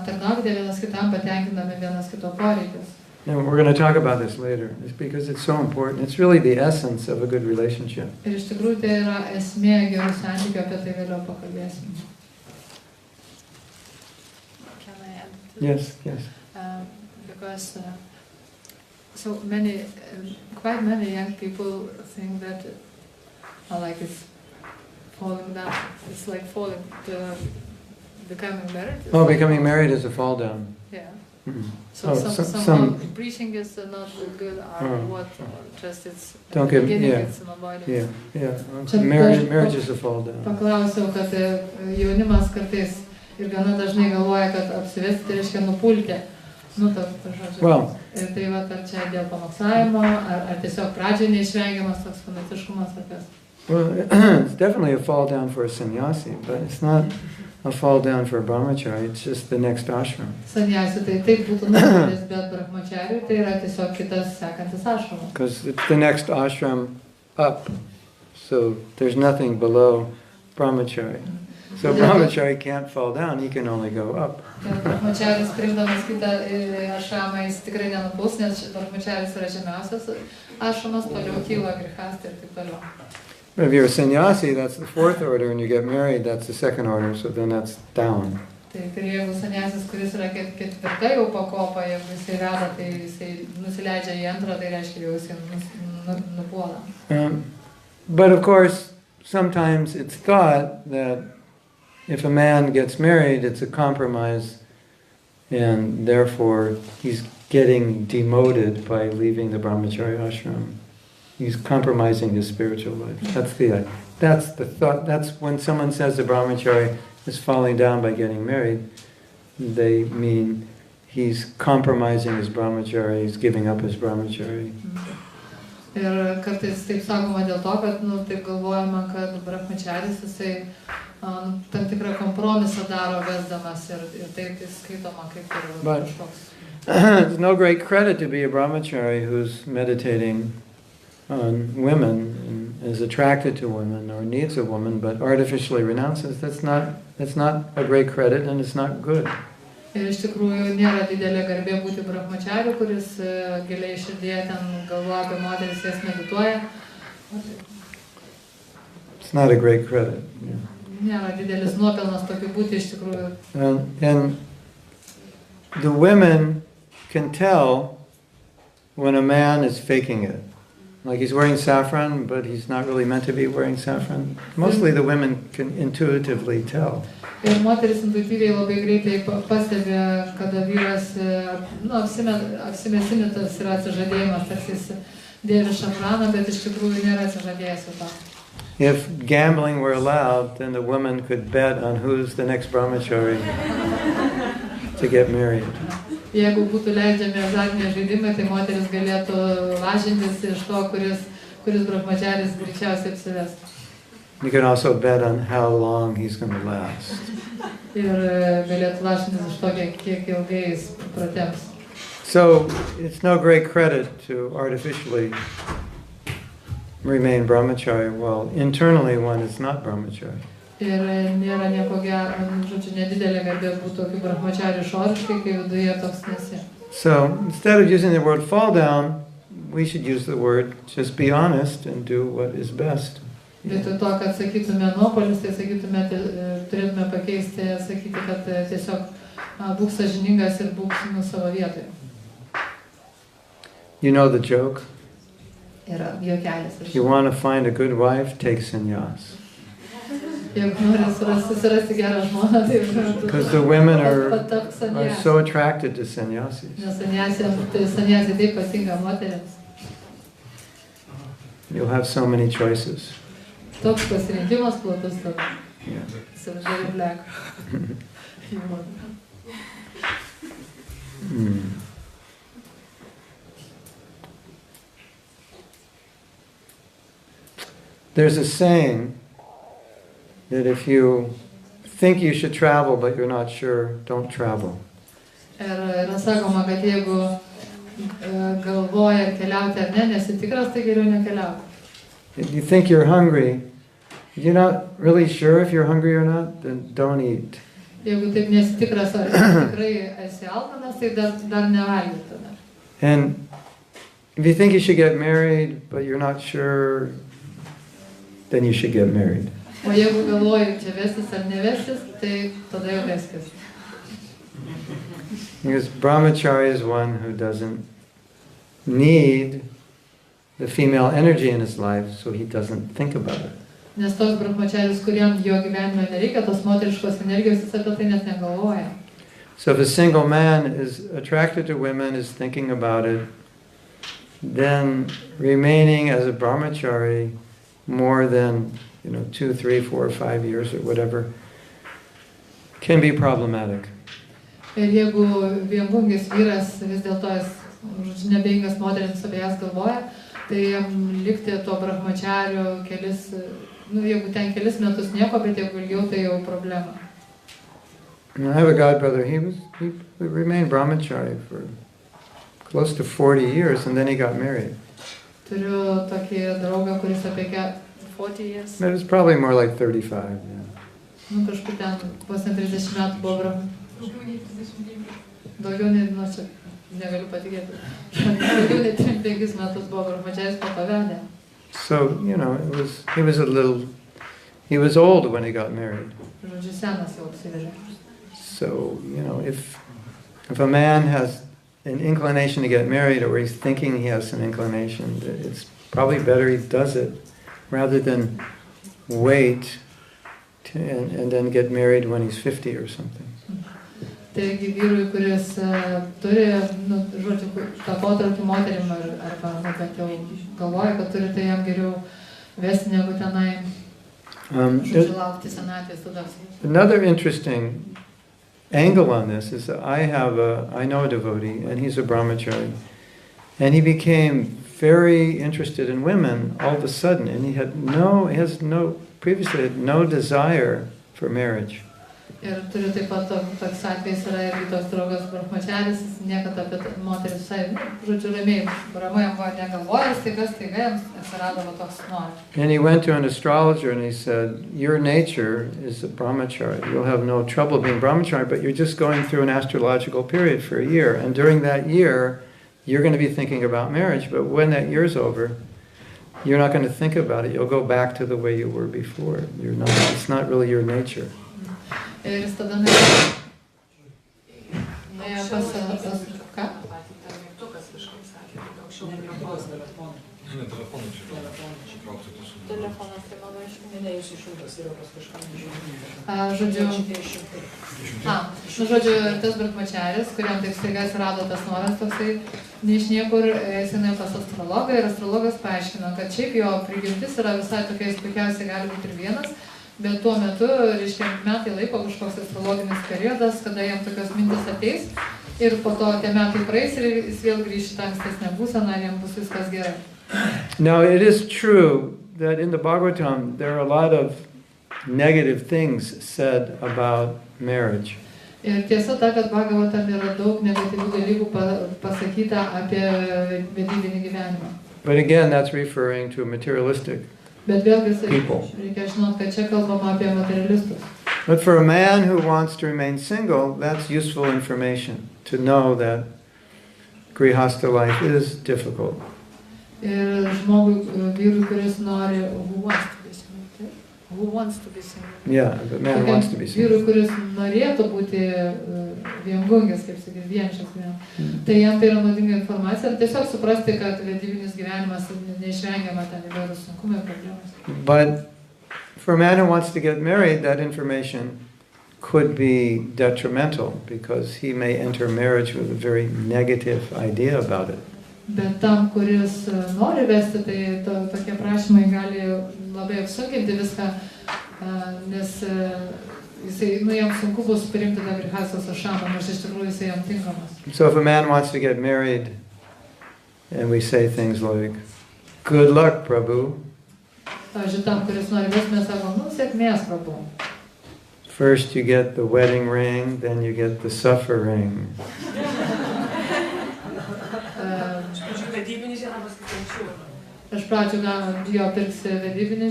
tarnaukite vienas kitam, patenkindami vienas kito poreikius. And we're going to talk about this later, because it's so important. It's really the essence of a good relationship. Ir iš tikrųjų tai yra esmė gerų santykių, apie tai vėliau pakalbėsim. Can I add to Yes, yes. because so many, quite many young people think that like it's falling down. It's like falling to becoming married. Oh, becoming married is a fall down. Yeah. Mhm. So Oh, some preaching is not good or Oh. what? Just it's Don't at the get- beginning yeah. it's an avoidance. Yeah, yeah. Čia Marriage is a fall down. Paklausiau, kad jaunimas kartais ir gana dažnai galvoja, kad apsivesti tai reiškia nupulti. Nu, ta žodžiu. Well, Ir tai va, ar čia dėl pamokslavimo, ar tiesiog pradžioje neišvengiamas toks fanatiškumas ar kas. well, it's definitely a fall down for a sannyasi, but it's not a fall down for a brahmacharya. It's just the next ashram. Sannyasi tai taip būtų nuomonės, bet Brahmacharya tai yra tiesiog kitas sekantis ašramas. Because it's the next ashram up. So there's nothing below brahmacharya. So brahmacharya can't fall down, he can only go up. Ir Brahmacharis priimdamas kitą ašramą jis tikrai nenupuls, nes Brahmacharis yra žemiausias ašramas, toliau kyla Grhastha ir taip toliau. But if you're a sannyasi, that's the fourth order, and you get married, that's the second order, so then that's down. Taip, ir jeigu sanyasis, kuris yra ketvirta jau pakopa, jeigu jisai veda, tai jisai nusileidžia į antrą, tai reiškia jau jisai nupuola. But of course, sometimes it's thought that if a man gets married, it's a compromise, and therefore he's getting demoted by leaving the Brahmacharya ashram. He's compromising his spiritual life. That's the thought. That's when someone says the Brahmacharya is falling down by getting married, they mean he's compromising his Brahmacharya, he's giving up his Brahmacharya. Ir kartais taip sakoma dėl to, kad taip galvojama, kad Brahmacharis jisai tam tikrą kompromisą daro vesdamas ir taip skaitoma kaip ir kažkoks. It's no great credit to be a Brahmacharya who's meditating on women and is attracted to women or needs a woman, but artificially renounces. That's not a great credit, and it's not good. Ir iš tikrųjų nėra didelė garbė būti Brahmachariu, kuris giliai širdyje ten galvoja apie moteris, jas medituoja. It's not a great credit. Yeah. nėra didelis nuopelnas tokiu būti iš tikrųjų. And the women can tell when a man is faking it. Like he's wearing saffron, but he's not really meant to be wearing saffron. Mostly the women can intuitively tell. Ir moteris intuityviai labai greitai pastebi, kada vyras apsimesinitas yra atsižadėjimas, tarsi jis dėvi šafraną, bet iš tikrųjų nėra atsižadėjęs jau to. If gambling were allowed, then the woman could bet on who's the next Brahmachari to get married. Jeigu būtų leidžiami azartiniai žaidimai, tai moteris galėtų lažintis iš to, kuris brahmacharis greičiausiai apsives. You can also bet on how long he's going to last. Ir galėtų lažintis iš to, kiek ilgai jis pratemps. So it's no great credit to artificially remain brahmachari while internally one is not brahmachari. Ir nėra nieko gero, žodžiu, nedidelė garbė būti tokiu brahmachariu išoriškai, kai viduje toks nesi. So instead of using the word fall down, we should use the word just be honest and do what is best. Vietoj to, kad sakytume nuopolis, tai sakytume, turėtume pakeisti, sakyti, kad tiesiog būk sąžiningas ir būk savo vietoje. You know the joke? Yra juokelis. If you want to find a good wife, take sannyas. Jeigu nori susirasti gerą žmoną, tai Because the women are patapk sannyasi. so attracted to sannyasis. Nes sannyasi taip patinka moteriams. You'll have so many choices. Toks pasirinkimas platus toks. Yeah. It's very black. There's a saying that if you think you should travel but you're not sure, don't travel. Ir yra sakoma, kad jeigu galvoja keliauti ar ne, nesi tikras, tai geriau nekeliauti. If you think you're hungry, you're not really sure if you're hungry or not, then don't eat. Jeigu taip nesi tikras, ar tikrai esi alkanas, tai dar nevalgyk tada. And if you think you should get married but you're not sure, then you should get married. O jeigu galvoji, čia vestis ar nevesis, tai tada jau veskis. Because Brahmacharya is one who doesn't need the female energy in his life, so he doesn't think about it. Nes toks brahmacharis, kuriam jo gyvenime nereikia tos moteriškos energijos, jis apie tai net negalvoja. So if a single man is attracted to women, is thinking about it, then remaining as a brahmachari more than 2, 3, 4, 5 years or whatever can be problematic. Ir jeigu viengungis vyras vis dėlto jis nebeingas moterims apie jas galvoja, tai jam likti to brahmachario jeigu ten kelis metus nieko, bet jeigu ilgiau, tai jau problema. And I have a godbrother, he remained brahmachari for close to 40 years and then he got married. Turiu tokį draugą, kuris apie 40 years. It was probably more like 35. Yeah. Kažkur ten vos ne 30 metų buvo brahmachari. Daugiau nei, čia negaliu patikėti. Daugiau nei 35 metus buvo brahmacharis papavedę. So, he was old when he got married. Žodžiu, senas jau apsivežė. So, if a man has an inclination to get married or he's thinking he has an inclination, it's probably better he does it rather than wait and then get married when he's 50 or something. Taigi vyrui, kuris turi, žodžiu, tą potraukį moterim arba bent jau galvoja, kad turi, tai jam geriau vesti negu tenai, žodžiu, laukti senatvės tada. Another interesting angle on this is that I know a devotee and he's a brahmachari and he became very interested in women all of a sudden and previously had no desire for marriage. Ir turiu taip pat toks atvejs yra irgi toks draugas brahmacharis, jis niekada apie moteris visai, žodžiu, ramiai buvo negalvojęs, staiga jam atsirado toks noras. And he went to an astrologer and he said, your nature is a brahmachari. You'll have no trouble being brahmachari, but you're just going through an astrological period for a year. And during that year, you're going to be thinking about marriage. But when that year's over, you're not going to think about it. You'll go back to the way you were before. It's not really your nature. Ir jis tada nuėjo pas ką? Telefonas, tai mano išminėjus išjungtas yra pas kažką. Žodžiu, tas Brahmacharis, kuriam taip staiga atsirado tas noras toksai, ne iš niekur, jis nuėjo pas astrologą ir astrologas paaiškino, kad šiaip jo prigimtis yra visai tokia, jis puikiausiai gali būti ir vienas, bet tuo metu, reiškia, metai laiko kažkoks astrologinis periodas, kada jam tokios mintis ateis ir po to tie metai praeis ir jis vėl grįš į tą ankstesnę būseną ir jam bus viskas gerai. Now, it is true that in the Bhagavatam there are a lot of negative things said about marriage. Ir tiesa ta, kad Bhagavatam yra daug negatyvių dalykų pasakyta apie vedybinį gyvenimą. But again, that's referring to materialistic Bet vėlgi people. reikia žinot, kad čia kalbama apie materialistus. But for a man who wants to remain single, that's useful information to know that Grhastha life is difficult. Ir žmogui, vyrui, kuris nori, who wants to be single. Yeah, the man wants to be single. Vyrui, kuris norėtų būti viengungis, kaip sakyti, vienišas gyvenimas. Tai jam tai yra naudinga informacija ir tiesiog suprasti, kad vedybinis gyvenimas neišvengiama ten įvairūs sunkumai, problemos. But for a man who wants to get married, that information could be detrimental because he may enter marriage with a very negative idea about it. Bet tam, kuris nori vesti, tai tokie prašymai gali labai apsunkinti viską, nes jisai, jam sunku bus priimti tą Grhasthos ašramą, nors iš tikrųjų jisai jam tinkamas. So if a man wants to get married and we say things like, "Good luck, Prabhu." Pavyzdžiui, tam, kuris nori vesti, mes sakom, sėkmės, Prabhu. First you get the wedding ring, then you get the suffer ring. Iš pradžių jo pirksi vedybinį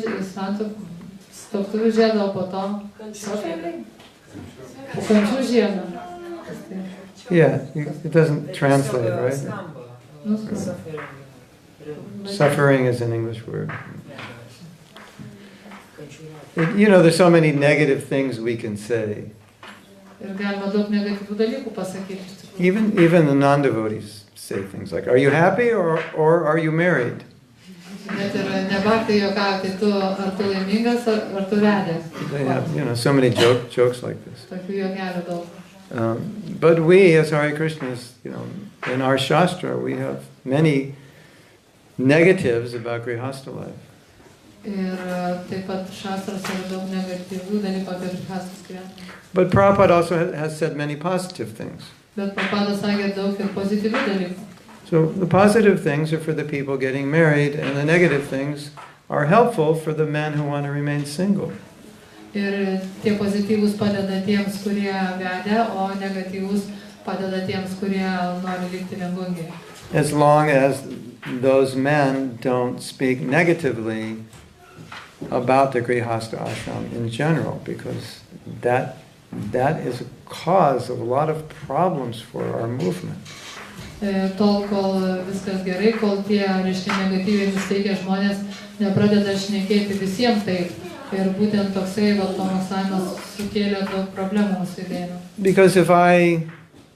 stoktuvių žiedą, o po to kančių žiedą. Yeah, it doesn't translate, right? Suffering is an English word. You know, there's so many negative things we can say. Ir galima daug negatyvių dalykų pasakyti. Even the non-devotees say things like, "Are you happy or are you married?" Net ir nebaktai juokauti, ar tu laimingas, ar tu vedęs. They have, so many jokes like this. Tokių juokelių daug. But we, as Hare Krishnas, in our Shastra, we have many negatives about Grhastha life. Ir taip pat šastrose yra daug negatyvių dalykų apie Grhasthos gyvenimą. But Prabhupada also has said many positive things. Bet Prabhupada sakė daug ir pozityvių dalykų. So the positive things are for the people getting married, and the negative things are helpful for the men who want to remain single. Ir tie pozityvūs padeda tiems, kurie vedė, o negatyvūs padeda tiems, kurie nori likti viengungiai. As long as those men don't speak negatively about the Grhastha ashram in general, because that is a cause of a lot of problems for our movement. Tol, kol viskas gerai, kol tie, reiškia, negatyviai nusteikę žmonės nepradeda šnekėti visiems taip. Ir būtent toksai pamokslavimas sukėlė daug problemų mūsų judėjime. Because if I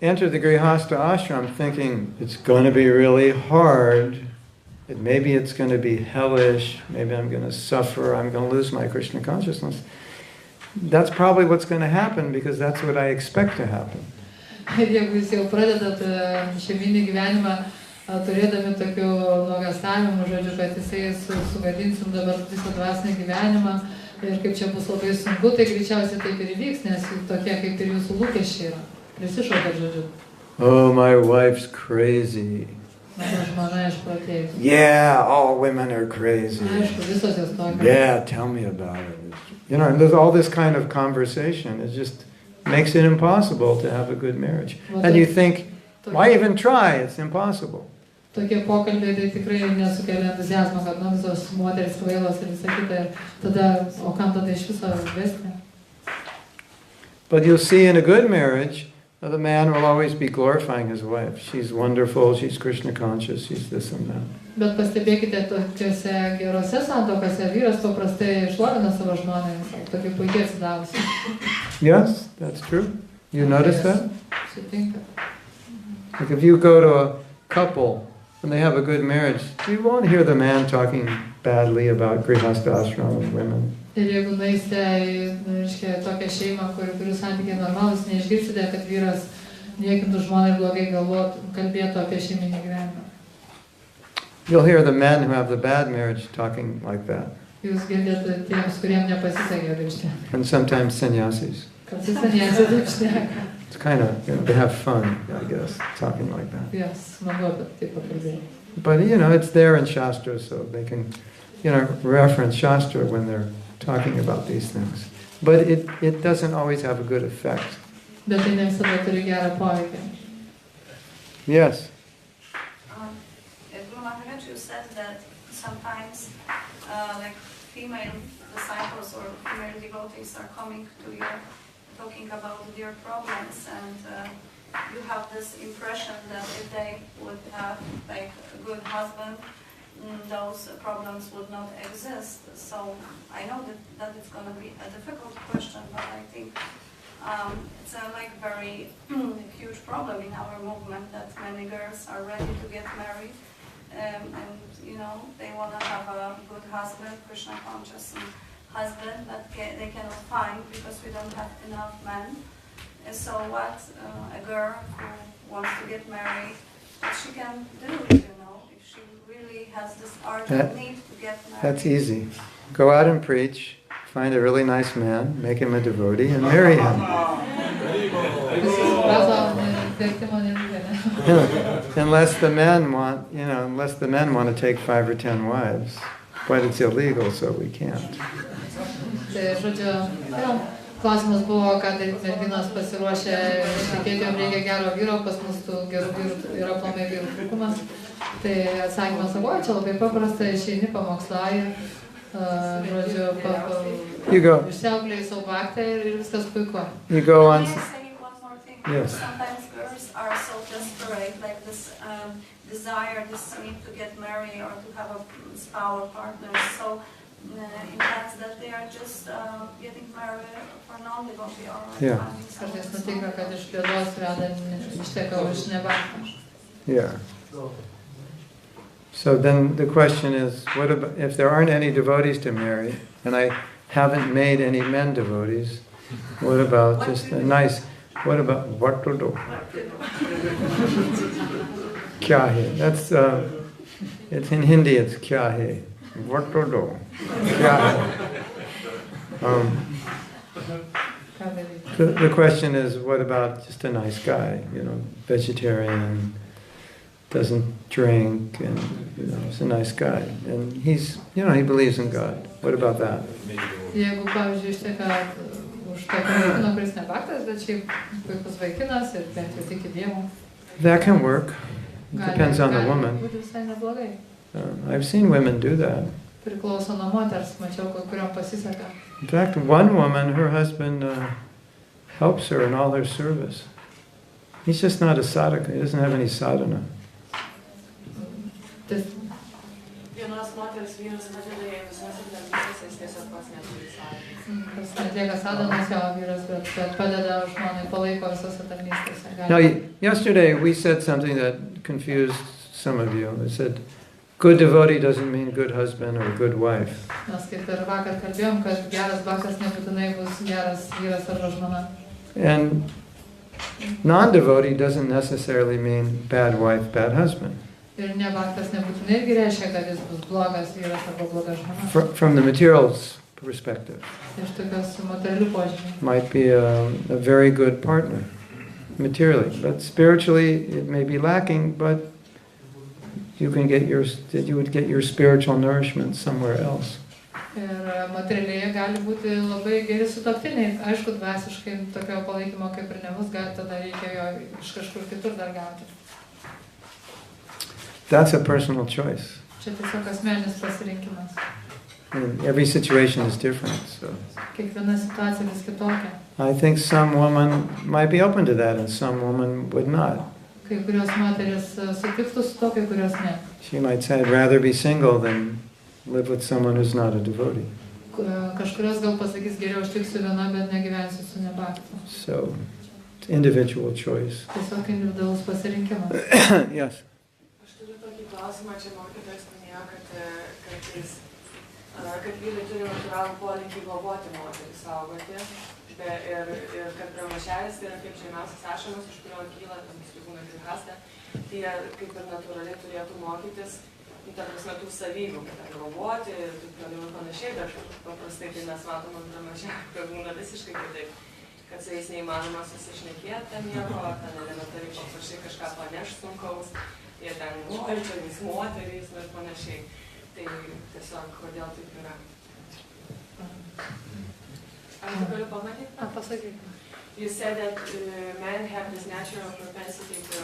enter the Grhastha ashram thinking it's going to be really hard, maybe it's going to be hellish, maybe I'm going to suffer, I'm going to lose my Krishna consciousness, that's probably what's going to happen because that's what I expect to happen. Ir jeigu jūs jau pradedat šeiminį gyvenimą turėdami tokių nuogąstavimų, žodžiu, kad jisai sugadinsim dabar visą dvasinį gyvenimą ir kaip čia bus labai sunku, tai greičiausiai taip ir įvyks, nes tokie kaip ir jūsų lūkesčiai yra. Prisišaukat, žodžiu. Oh, my wife's crazy. Mano žmona išprotėjus. Yeah, all women are crazy. Aišku, visos jos tokios. Yeah, tell me about it. And there's all this kind of conversation. It just makes it impossible to have a good marriage. And you think, why even try? It's impossible. Tokie pokalbiai tai tikrai nesukelia entuziazmo, kad visos moteris kvailos ir visą kitą. Tada, o kam tada iš viso vesti? But you'll see in a good marriage, The man will always be glorifying his wife. She's wonderful, she's Krishna conscious, she's this and that. Bet pastebėkite, tokiuose gerose santokose vyras paprastai šlovina savo žmoną, tokia puikiai atsidavusi. Yes, that's true. You notice that? Sutinka. Like if you go to a couple and they have a good marriage, you won't hear the man talking badly about Grhastha ashram and women. Ir jeigu nueisite į tokią šeimą, kurių santykiai normalūs, neišgirsite, kad vyras niekintų žmoną ir blogai kalbėtų apie šeiminį gyvenimą. You'll hear the men who have the bad marriage talking like that. Jūs girdite tiems, kuriem nepasisekė taip šneka. And sometimes sannyasis. Kartais sannyasai taip šneka. It's kind of, they have fun, I guess, talking like that. Yes, smagu apie tai pakalbėti. But, it's there in Shastra, so they can, reference Shastra when they're talking about these things. But it doesn't always have a good effect. Bet tai ne visada turi gerą poveikį. Yes. Brahmacharya, you said that sometimes like female disciples or female devotees are coming to you talking about their problems, and you have this impression that if they would have like a good husband, those problems would not exist. So I know that it's going to be a difficult question, but I think it's a very huge problem in our movement that many girls are ready to get married, and they want to have a good husband, Krishna conscious husband, but they cannot find because we don't have enough men. And so what a girl who wants to get married, what she can do, if she really has this urgent need to get married. That's easy. Go out and preach, find a really nice man, make him a devotee, and marry him. Unless the men want to take 5 or 10 wives, but it's illegal, so we can't. Tai, žodžiu, klausimas buvo, kad merginos pasiruošę ištekėti, jom reikia gero vyro, pas mus tų gerų vyrų yra aplamai vyrų trūkumas. Tai atsakymas savo, čia labai paprasta, išeini, pamokslauji, žodžiu, išsiauklėjai savo aktą ir viskas puiku. You go on. Can I say one more thing? Yes. Sometimes girls are so desperate, like this desire, this need to get married or to have a spouse partner. So in fact that they are just getting married for non-devotee or Yeah. Kartais nutinka, kad iš bėdos veda išteka už nebaktą. Yeah. So then the question is, what about if there aren't any devotees to marry, and I haven't made any men devotees? What about just a nice? What about what to do? Kya hai? That's it's in Hindi. It's kya hai? What to do? Kya hai? The question is, what about just a nice guy? Vegetarian, doesn't drink, and he's a nice guy, and he's he believes in God. What about that? Jeigu, pavyzdžiui, išteka už tokį vaikiną, kuris nebaktas, bet šiaip puikus vaikinas ir bent jau tiki Dievu. That can work. Depends on the woman. Būti visai neblogai. I've seen women do that. Priklauso nuo moters, mačiau, kuriam pasiseka. In fact, one woman, her husband helps her in all her service. He's just not a sadhaka. He doesn't have any sadhana. Vienos moters vyras padeda jai visose darbėse, jis tiesiog pats neturi sadhanos. Kas netieka sadhanos jo vyras, bet padeda žmonai, palaiko visose tarnystėse. Now, yesterday we said something that confused some of you. We said, good devotee doesn't mean good husband or good wife. Mes kaip ir vakar kalbėjom, kad geras bhaktas nebūtinai bus geras vyras arba žmona. And non-devotee doesn't necessarily mean bad wife, bad husband. Ir ne bhaktas nebūtinai irgi reiškia, kad jis bus blogas vyras arba bloga žmona. From the materials perspective. Iš tokios materialių požiūrį. Might be a very good partner, materially. But spiritually, it may be lacking, but you would get your spiritual nourishment somewhere else. Ir materialiai gali būti labai geri sutuoktiniai. Aišku, dvasiškai tokio palaikymo kaip ir nebus, tada reikia jo iš kažkur kitur dar gauti. That's a personal choice. Čia tiesiog asmeninis pasirinkimas. And every situation is different. So Kiekviena situacija vis kitokia. I think some woman might be open to that and some woman would not. Kai kurios moteris sutiktų su to, kai kurios ne. She might say, I'd rather be single than live with someone who's not a devotee. Kažkurios gal pasakys, geriau aš tiksiu viena, bet negyvensiu su nebaktu. So, it's individual choice. Tiesiog individualus pasirinkimas. Yes. Aš turiu tokį klausimą, čia mokytojas minėjo, kad vyrai turi natūralų polinkį globoti moterį, saugoti. Ir kad Brahmacharis tai yra kaip žemiausias ašramas, iš kurio kyla, būna Grhastha, tai jie kaip ir natūraliai turėtų mokytis, ta prasme, tų savybių, kad globoti ir taip toliau ir panašiai, bet paprastai tai mes matome Brahmacharį, kad būna visiškai kitaip, kad su jais neįmanoma susišnekėti ten nieko, ten elementariai paprašai kažką panešti sunkaus, jie ten moteriais, moteriais ir panašiai. Tai tiesiog, kodėl taip yra. Ar tu galiu pamatyti? Pasakyk. You said that men have this natural propensity to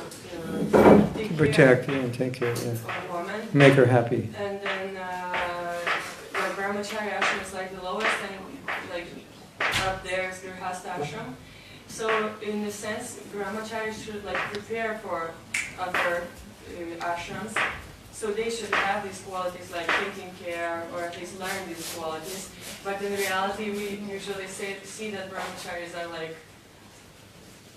Protect and take care, yeah. of a woman. Make her happy. And then the Brahmacharya ashram is like the lowest, and like up there is Grhastha ashram. So in a sense, Brahmacharya should like prepare for other ashrams. So they should have these qualities like taking care, or at least learn these qualities. But in reality, we usually see that Brahmacharis are like,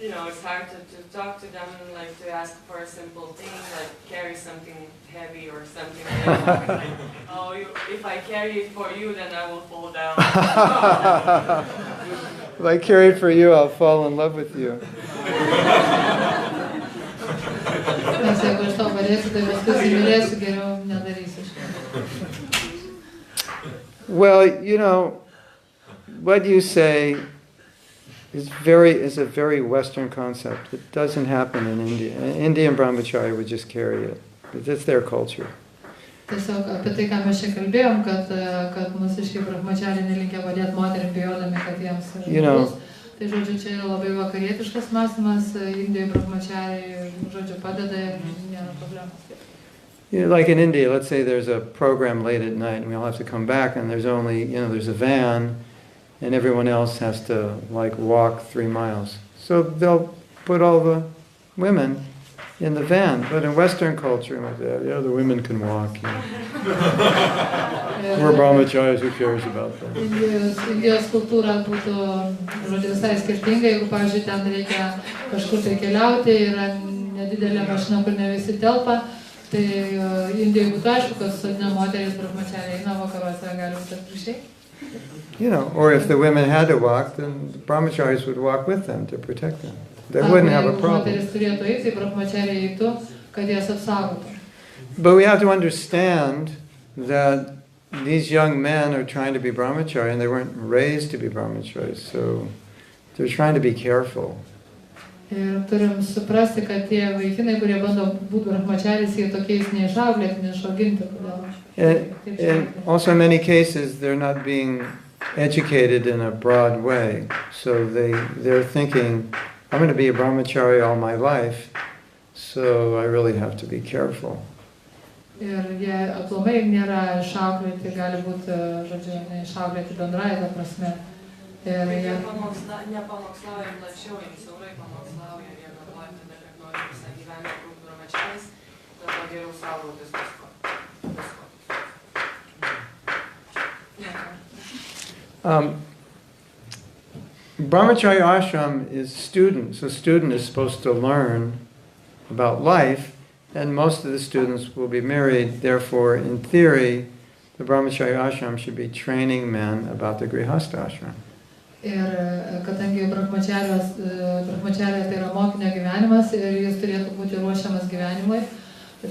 you know, it's hard to talk to them and like to ask for a simple thing, like carry something heavy or something like, oh, if I carry it for you, then I will fall down. If I carry it for you, I'll fall in love with you. Nes jeigu aš tau padėsiu, tai paskui įsimylėsiu, geriau nedarysiu. Well, you know, what you say is a very Western concept. It doesn't happen in India. Indian Brahmacharya would just carry it. It's their culture. Tiesiog apie tai, ką mes čia kalbėjom, kad mūsiškai Brahmacharya nelinkia padėti moterim, bijodami, kad jiems žmogus. Tai žodžiu, čia yra labai vakarietiškas mąstymas, Indijoje Brahmacharya, žodžiu, padeda ir nėra problemos. You know, like in India, let's say there's a program late at night and we all have to come back and there's only, there's a van and everyone else has to like walk 3 miles. So they'll put all the women in the van. But in Western culture, like that, the women can walk. We're Brahmacharis, who cares about that? Indijos kultūra būtų, žodžiu, visai skirtinga, jeigu, pavyzdžiui, ten reikia kažkur tai keliauti, yra nedidelė mašina, kur ne visi telpa, tai Indijoje būtų aišku, kad sodina moteris Brahmacharya eina, vakaruose gali būti atvirkščiai. Or if the women had to walk, then the Brahmacharis would walk with them to protect them. They wouldn't have a problem. But we have to understand that these young men are trying to be Brahmacharya and they weren't raised to be Brahmacharis, so they're trying to be careful. And also in many cases they're not being educated in a broad way, so they're thinking, I'm going to be a Brahmacharya all my life, so I really have to be careful. Ir jie aplamai nėra išauklėti, gali būti, žodžiu, neišauklėti bendrąją tą prasme. Ir jie nepamokslauja plačiau, jie siaurai pamokslauja, jie galvoja tada, kad nori visą gyvenimą būti Brahmacharis, tada geriau saugotis visko. Brahmacharya ashram is students. A student is supposed to learn about life, and most of the students will be married. Therefore, in theory, the Brahmacharya ashram should be training men about the Grhastha ashram. Ir kadangi Brahmacharya tai yra mokinio gyvenimas ir jis turėtų būti ruošiamas gyvenimui, ir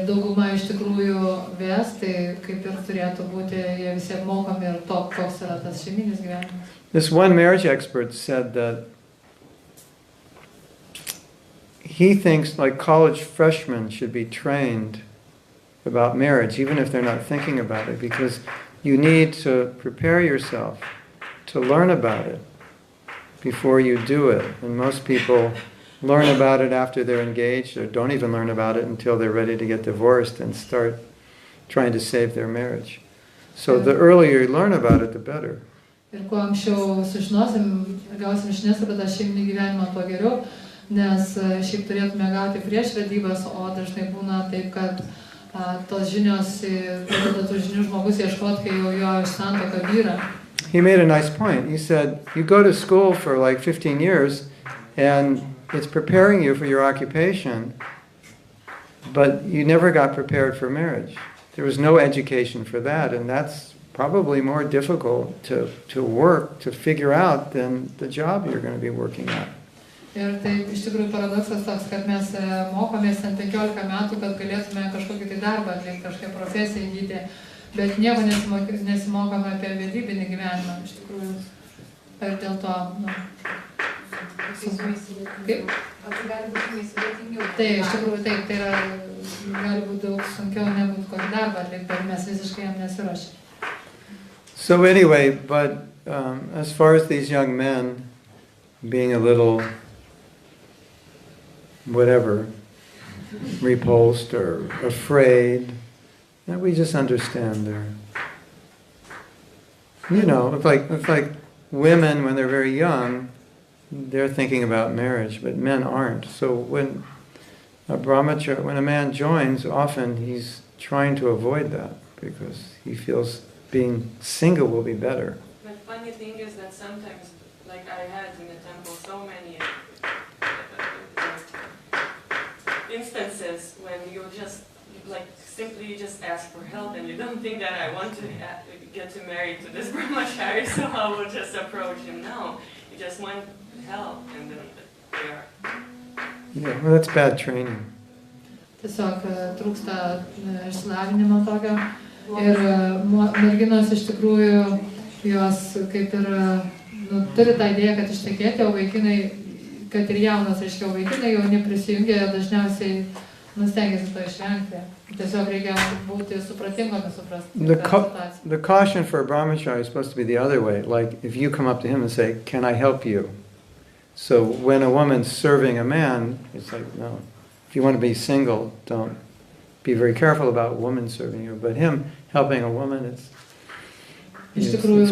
dauguma iš tikrųjų ves, tai kaip ir turėtų būti, jie visi mokomi ir koks yra tas šeiminis gyvenimas. This one marriage expert said that he thinks like college freshmen should be trained about marriage, even if they're not thinking about it, because you need to prepare yourself to learn about it before you do it. And most people learn about it after they're engaged, or don't even learn about it until they're ready to get divorced and start trying to save their marriage. So the earlier you learn about it, the better. Ir kuo anksčiau sužinosim ir gausim žinias apie tą šeiminį gyvenimą, tuo geriau, nes šiaip turėtume gauti prieš vedybas, o dažnai būna taip, kad tos žinios, pradeda tų žinių žmogus ieškoti, kai jau jo iš santuoka vyra. He made a nice point. He said, you go to school for like 15 years and it's preparing you for your occupation, but you never got prepared for marriage. There was no education for that, and that's probably more difficult to work, to figure out than the job you're going to be working at. Ir tai iš tikrųjų paradoksas toks, kad mes mokomės 15 metų, kad galėtume kažkokį tai darbą atlikti, kažkokią profesiją įgyti, bet nieko nesimokome apie vedybinį gyvenimą, iš tikrųjų. Ir dėl to, kaip? Gali būti sudėtingiau. Tai iš tikrųjų taip, tai yra, gali būti daug sunkiau negu kokį darbą atlikti, bet mes visiškai jam nesiruošime. So anyway, but as far as these young men being a little, whatever, repulsed or afraid, and we just understand their, it's like women when they're very young, they're thinking about marriage, but men aren't. So when a Brahmacharya, when a man joins, often he's trying to avoid that because he feels being single will be better. But funny thing is that sometimes, like I had in the temple, so many instances when you just simply just ask for help and you don't think that I want to get to marry to this Brahmacharya, so I will just approach him. No, you just want help and then there. Yeah, well, that's bad training. Tiesiog trūksta išsilavinimo tokio ir merginos iš tikrųjų jos kaip ir turi tą idėją, kad ištekėti, o vaikinai, kad ir jaunas, reiškia, vaikinai jauni prisijungia, dažniausiai stengiasi to išvengti. Tiesiog reikia būti supratingomis, suprasti. The caution for a brahmacharya is supposed to be the other way. Like if you come up to him and say, "Can I help you?" So when a woman's serving a man, it's like, no. If you want to be single, don't. Be very careful about a woman serving you. But him helping a woman, it's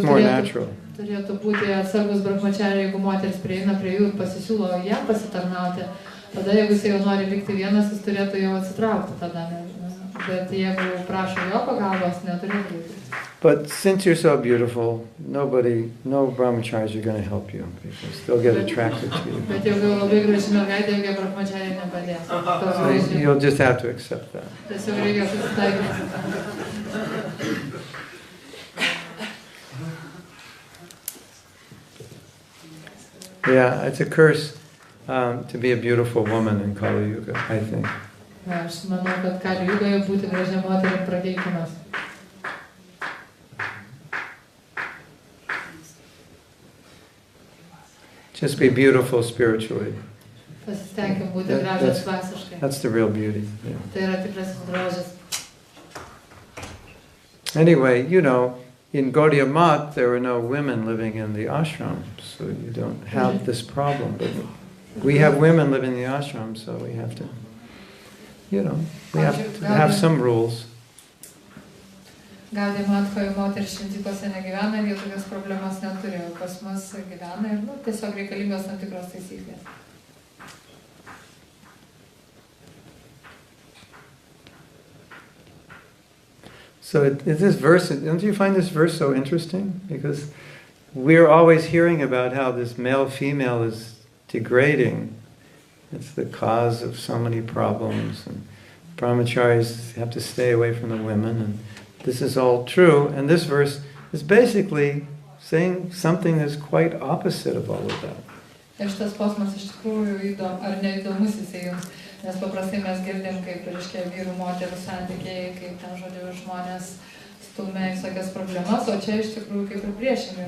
more natural. Turėtų būti atsargus brahmacharya, jeigu moteris prieina prie jų ir pasisiūlo ją pasitarnauti. Tada jeigu jis jau nori likti vienas, jis turėtų jau atsitraukti tada. Bet jeigu prašo jo pagalbos, neturėtų likti. But since you're so beautiful, no brahmacharis are going to help you because they'll get attracted to you. Bet jeigu labai graži mergaitė, jokie brahmacharya nepadės. So you'll just have to accept that. Tiesiog reikia susitaikyti. Yeah, it's a curse to be a beautiful woman in Kali Yuga, I think. Aš manau, kad Kali Yugoje būti gražia moterim prakeikimas. Just be beautiful spiritually. Pasistengim būti gražios dvasiškai. That's the real beauty. Yeah. Tai yra tikrasis grožis. Anyway, in Gaudiya Math, there were no women living in the ashram, so you don't have this problem. But we have women living in the ashram, so we have to, we have to have some rules. Gaudiya Matkoje moteris šventyklose negyvena ir jie tokias problemas neturėjo. Pas mus gyvena ir tiesiog reikalingos tam tikros taisyklės. So this verse, don't you find this verse so interesting? Because we're always hearing about how this male-female is degrading. It's the cause of so many problems. And brahmacharis have to stay away from the women. And this is all true. And this verse is basically saying something that's quite opposite of all of that. Ir šitas posmas iš tikrųjų neįdomus jisai jums, nes paprastai mes girdim, kaip reiškia vyrų moterų santykiai, kaip ten žodžiu žmonės stumia visokias problemas, o čia iš tikrųjų kaip ir priešingai.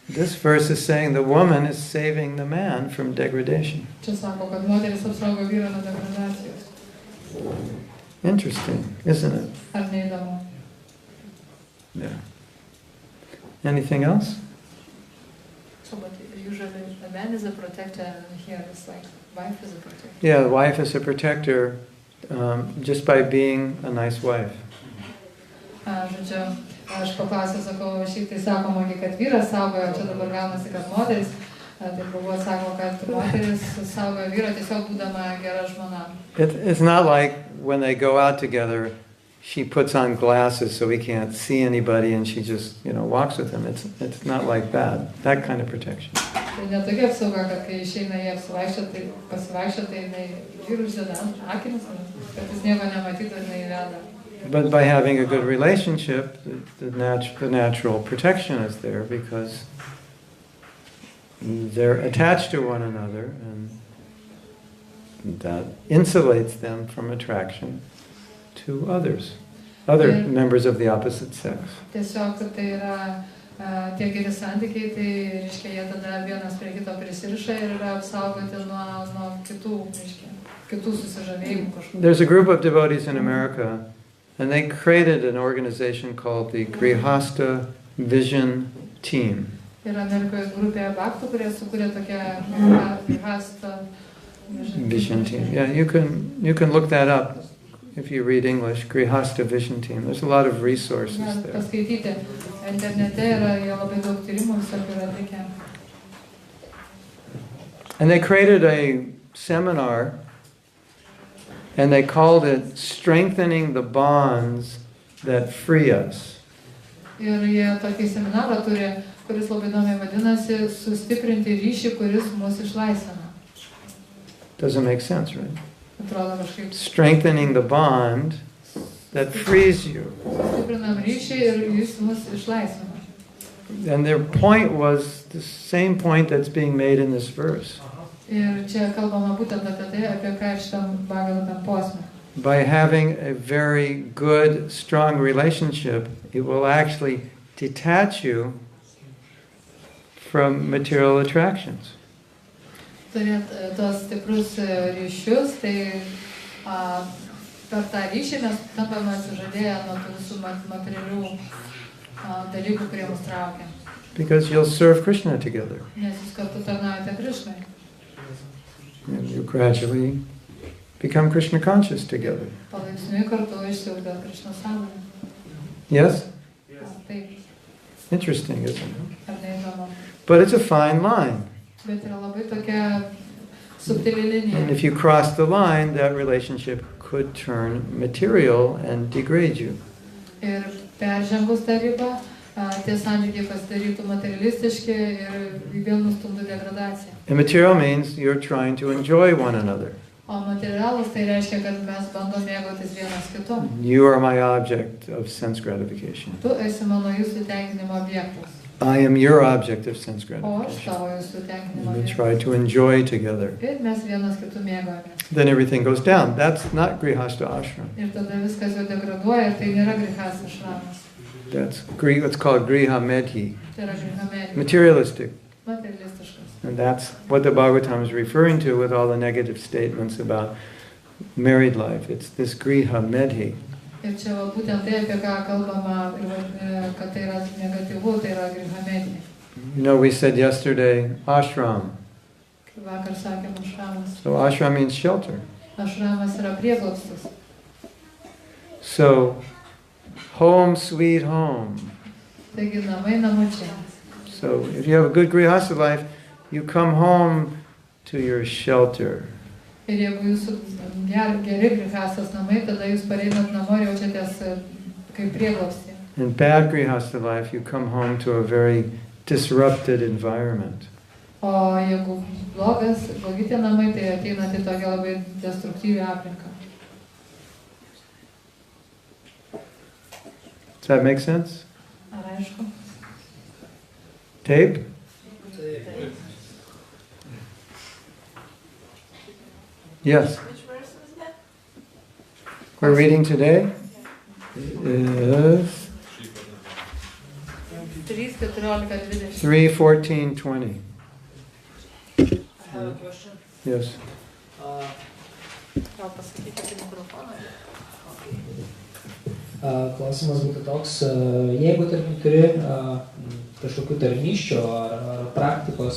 This verse is saying the woman is saving the man from degradation. Čia sako, kad moteris apsaugo vyrą nuo degradacijos. Interesting, isn't it? Ar neįdomu? Yeah. Anything else? So, but usually the man is a protector, and here it's like wife is a protector. Yeah, the wife is a protector just by being a nice wife. Žodžiu, aš paklausiau, sakau, šiaip tai sakoma, kad vyras saugojo, čia dabar gaunasi, kad moteris. Tai buvo sako, kad moteris saugojo vyrą tiesiog būdama gera žmona. It's not like when they go out together, she puts on glasses so he can't see anybody and she just, walks with him. It's not like that kind of protection. Tai netokia apsauga, kad kai išeina jie pasivaikščioti, tai jinai vyrų uždeda akinius, kad jis nieko nematytų ir neįveda. But by having a good relationship, the natural protection is there because they're attached to one another and that insulates them from attraction to other members of the opposite sex. Tiesiog tai yra tie geri santykiai, tai reiškia, jie tada vienas prie kito prisiriša ir yra apsaugoti nuo kitų susižavėjimų kažkokių. There's a group of devotees in America and they created an organization called the Grhastha Vision Team. Yra Amerikoje grupė baktų, kurie sukūrė tokią Grhastha Vision Team. Yeah, you can look that up if you read English. Grhastha Vision Team. There's a lot of resources there. Paskaityti internete yra labai daug tyrimų visokių yra atlikę. And they created a seminar and they called it Strengthening the Bonds That Free Us. Ir jie tokį seminarą turi, kuris labai įdomiai vadinasi sustiprinti ryšį, kuris mus išlaisvina. Doesn't make sense, right? Atrodo kažkaip. Strengthening the bond that frees you. Sustiprinam ryšį ir jis mus išlaisvina. And their point was the same point that's being made in this verse. Ir čia kalbama būtent apie tai, apie ką šitam Bhagavatam posme. By having a very good, strong relationship, it will actually detach you from material attractions. Turėt tos stiprus ryšius, tai per tą ryšį mes tampame atsižadėję nuo tų visų materialių dalykų, kurie mus traukia. Because you'll serve Krishna together. Nes jūs kartu tarnaujate Krishnai. And you gradually become Krishna conscious together. Palaipsniui kartu išsiugdot Krishna sąmonę. Yes? Taip. Interesting, isn't it? Ar neįdomu? But it's a fine line. Bet yra labai tokia subtili linija. And if you cross the line, that relationship could turn material and degrade you. Ir peržengus tą ribą, tie santykiai pasidarytų materialistiški ir vėl nustumtų degradaciją. And material means you're trying to enjoy one another. O materialus tai reiškia, kad mes bandom mėgautis vienas kitu. You are my object of sense gratification. Tu esi mano jūsų tenkinimo objektas. I am your object of sense O aš gratification. tavo jūsų tenkinimo We objektas. try to enjoy together. Ir mes vienas kitu mėgaujamės. Then everything goes down. That's not Grihastha ashram. Ir tada viskas jau degraduoja ir tai nėra Grihastha ashramas. That's what's called Griha Medhi, Tai yra Grihamedija. materialistic. Materialistiškas. And that's what the Bhagavatam is referring to with all the negative statements about married life. It's this Griha Medhi. Ir čia va, būtent tai, apie ką kalbama, ir, kad tai yra negatyvu, tai yra Grihamedija. You know, we said yesterday, ashram. Kaip vakar sakėm, ashramas. So ashram means shelter. Ashramas yra prieglobstis. So, home sweet home. Taigi namai namučiai. So if you have a good Grihastha life, you come home to your shelter. Ir jeigu jūsų geri Grihasthos namai, tada jūs pareinat namo ir jaučiatės kaip prieglobstį. In bad Grihastha life, you come home to a very disrupted environment. O jeigu blogi tie namai, tai ateinat į tokią labai destruktyvią aplinką. Does that make sense? Ar aišku? Tape? Yes. Which verse was that? We're reading today is 3:14:20. 3:14:20. I have a question. Yes. Gal pasakykite mikrofoną. Klausimas būtų toks, jeigu tarkim turi kažkokių tarnysčių ar praktikos,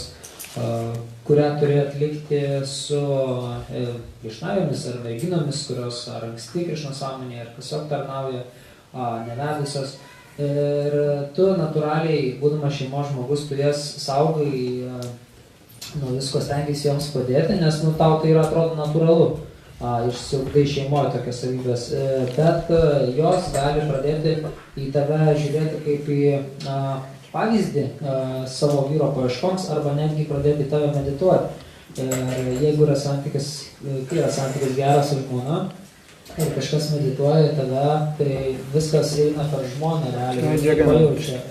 kurią turi atlikti su viešnavėmis ar merginomis, kurios ar anksti Krishna sąmonėje, ar tiesiog tarnauja, nevedusios. Ir tu natūraliai, būdamas šeimos žmogus, tu jas saugai, nu visko stengiasi joms padėti, nes nu tau tai yra atrodo natūralu. Išsiugdai šeimoje tokias savybės, bet jos gali pradėti į tave žiūrėti kaip į pavyzdį savo vyro paieškoms arba netgi pradėti tave medituoti. Ir jeigu yra santykis, kai yra santykis geras su žmona ir kažkas medituoja tave, tai viskas eina per žmoną realiai, pajaučia.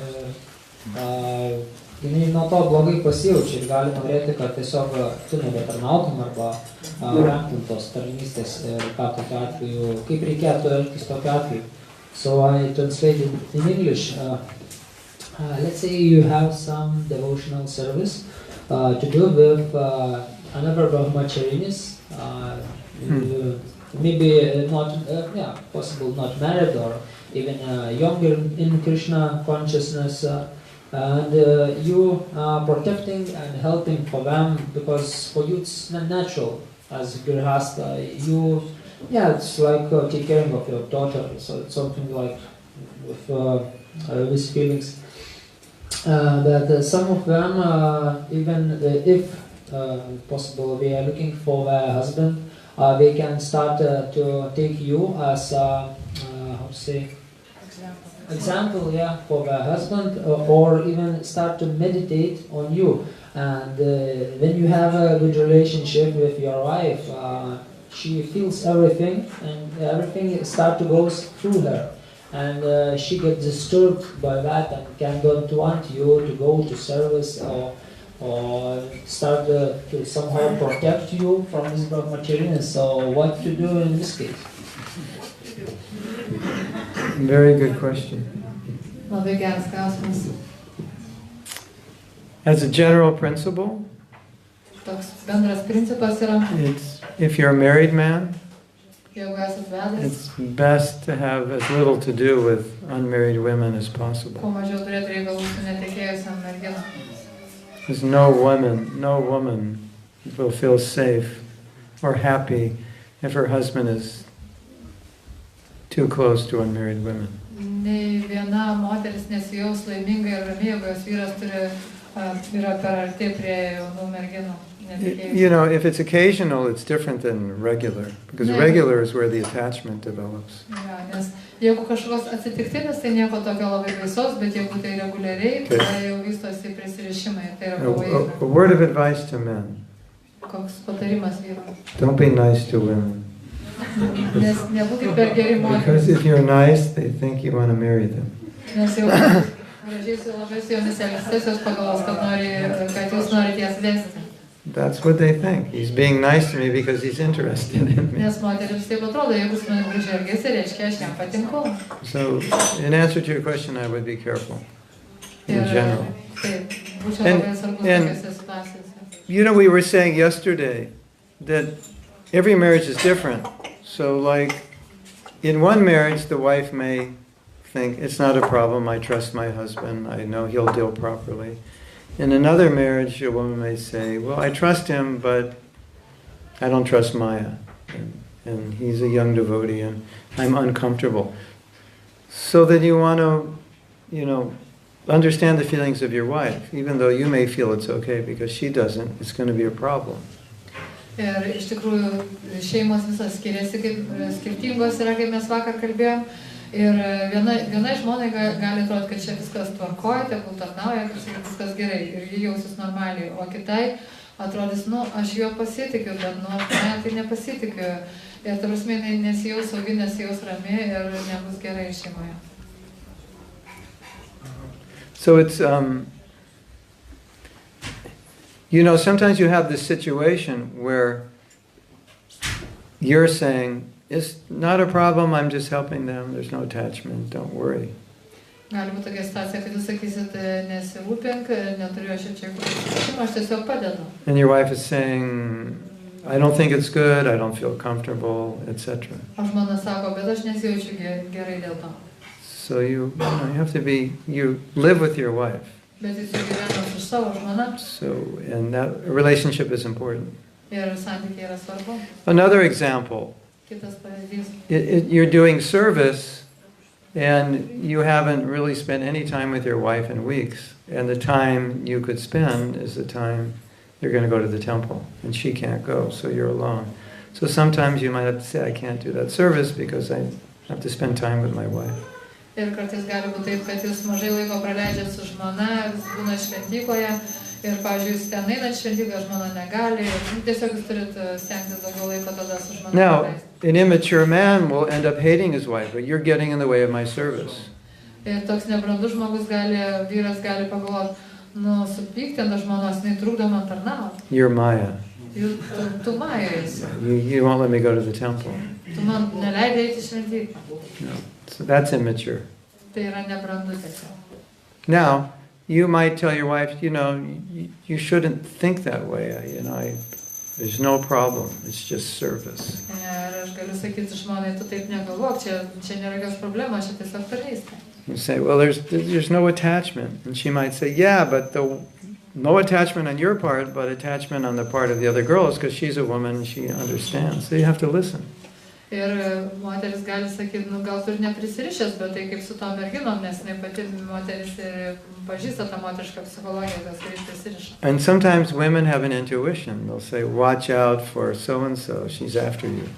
Jinai nuo to blogai pasijaučia ir gali norėti, kad tiesiog tu nebetarnautum arba rengtum tos tarnystės ir ką tokiu atveju, kaip reikėtų elgtis tokiu atveju. So I translate in English. Let's say you have some devotional service to do with another Brahmacharinis, maybe not, possible not married or even younger in Krishna consciousness. And you are protecting and helping for them because for you it's not natural as Grhastha. It's like taking care of your daughter, so it's something like with feelings. But some of them, even if possible, they are looking for their husband, they can start to take you as example, for their husband, or even start to meditate on you. And when you have a good relationship with your wife, she feels everything, and everything start to go through her. And she gets disturbed by that and don't want you to go to service or start to somehow protect you from this Brahmacharya. So what to do in this case? Very good question. Labai geras klausimas. As a general principle, Toks bendras principas yra, if you're a married man, jeigu esat vedęs, it's best to have as little to do with unmarried women as kuo possible. mažiau turėti reikalų su netekėjusiam merginom. Because no woman will feel safe or happy if her husband is too close to unmarried women. Nei viena moteris nesijaus laiminga ir rami, jeigu jos vyras yra per arti prie jaunų merginų. You know, if it's occasional, it's different than regular, because regular is where the attachment develops. Nes jeigu kažkoks atsitiktinis, tai nieko tokio labai baisaus, bet jeigu tai reguliariai, tai jau vystosi prisirišimai, tai yra pavojinga. A word of advice to men. Koks patarimas vyram? Don't be nice to women. Nes nebūkit per geri moteris. Because if you're nice, they think you want to marry them. Nes jau gražiai su labai su jomis elgsitės, jos pagalvos, kad jūs norit jas vesti. That's what they think. He's being nice to me because he's interested in me. Nes moterims taip atrodo, jeigu su manim gražiai elgiasi, reiškia aš jam patinku. So, in answer to your question, I would be careful in general. Taip, būčiau labai svarbus tokiose situacijose. You know, we were saying yesterday that every marriage is different. So, like, in one marriage, the wife may think, it's not a problem, I trust my husband, I know he'll deal properly. In another marriage, a woman may say, well, I trust him, but I don't trust Maya. And he's a young devotee, and I'm uncomfortable. So that you want to, understand the feelings of your wife, even though you may feel it's okay, because she doesn't, it's going to be a problem. Ir iš tikrųjų šeimos visas skiriasi, skirtingos yra, kaip mes vakar kalbėjom. Ir viena žmonai gali atrodyti, kad čia viskas tvarkoja, tegul tarnauja, kad viskas gerai ir jį jausis normaliai. O kitai atrodys, aš jo pasitikiu, bet tai nepasitikiu. Ir tarsi nesijaus saugi, nesijaus rami ir nebus gerai šeimoje. So it's, sometimes you have this situation where you're saying, it's not a problem, I'm just helping them, there's no attachment, don't worry. Gali būti tokia situacija, kad jūs sakysit, nesirūpink, neturiu aš čia kažkaip, aš tiesiog padedu. And your wife is saying, I don't think it's good, I don't feel comfortable, etc. O žmona sako, bet aš nesijaučiu gerai dėl to. So you live with your wife. Bet jūs gyvenate su savo žmona. So, and that relationship is important. Ir santykiai yra svarbu. Another example, Kitas pavyzdys. you're doing service And you haven't really spent any time with your wife in weeks. And the time you could spend is the time you're going to go to the temple. And she can't go, so you're alone. So sometimes you might have to say, I can't do that service because I have to spend time with my wife. Ir kartais gali būti taip, kad jūs mažai laiko praleidžiat su žmona, jūs būna šventykloje ir, pavyzdžiui, jūs ten einat šventykloje, žmona negali ir tiesiog jūs turit stengtis daugiau laiko tada su žmona. Now, an immature man will end up hating his wife, but you're getting in the way of my service. Ir toks nebrandus žmogus vyras gali pagalvoti, nu, supykti ant žmonos, jinai trukdo man tarnauti. You're Maya. Tu Maja esi. You won't let me go to the temple. Tu man neleidai eiti šventyklą. No. So that's immature. Tai yra nebrandu tiesiog. Now, you might tell your wife, you shouldn't think that way. There's no problem. It's just service. Ir aš galiu sakyti žmonai, tu taip negalvok, čia nėra jokios problemos, čia tiesiog tarnystė. You say, well, there's no attachment. And she might say, yeah, but no attachment on your part, but attachment on the part of the other girls, because she's a woman and she understands. So you have to listen. Ir moteris gali sakyti, gal tu ir neprisirišęs, bet tai kaip su tom merginom, nes jinai pati moteris ir pažįsta tą moterišką psichologiją, kas tai prisiriša. And sometimes women have an intuition. They'll say, watch out for so-and-so, she's after you.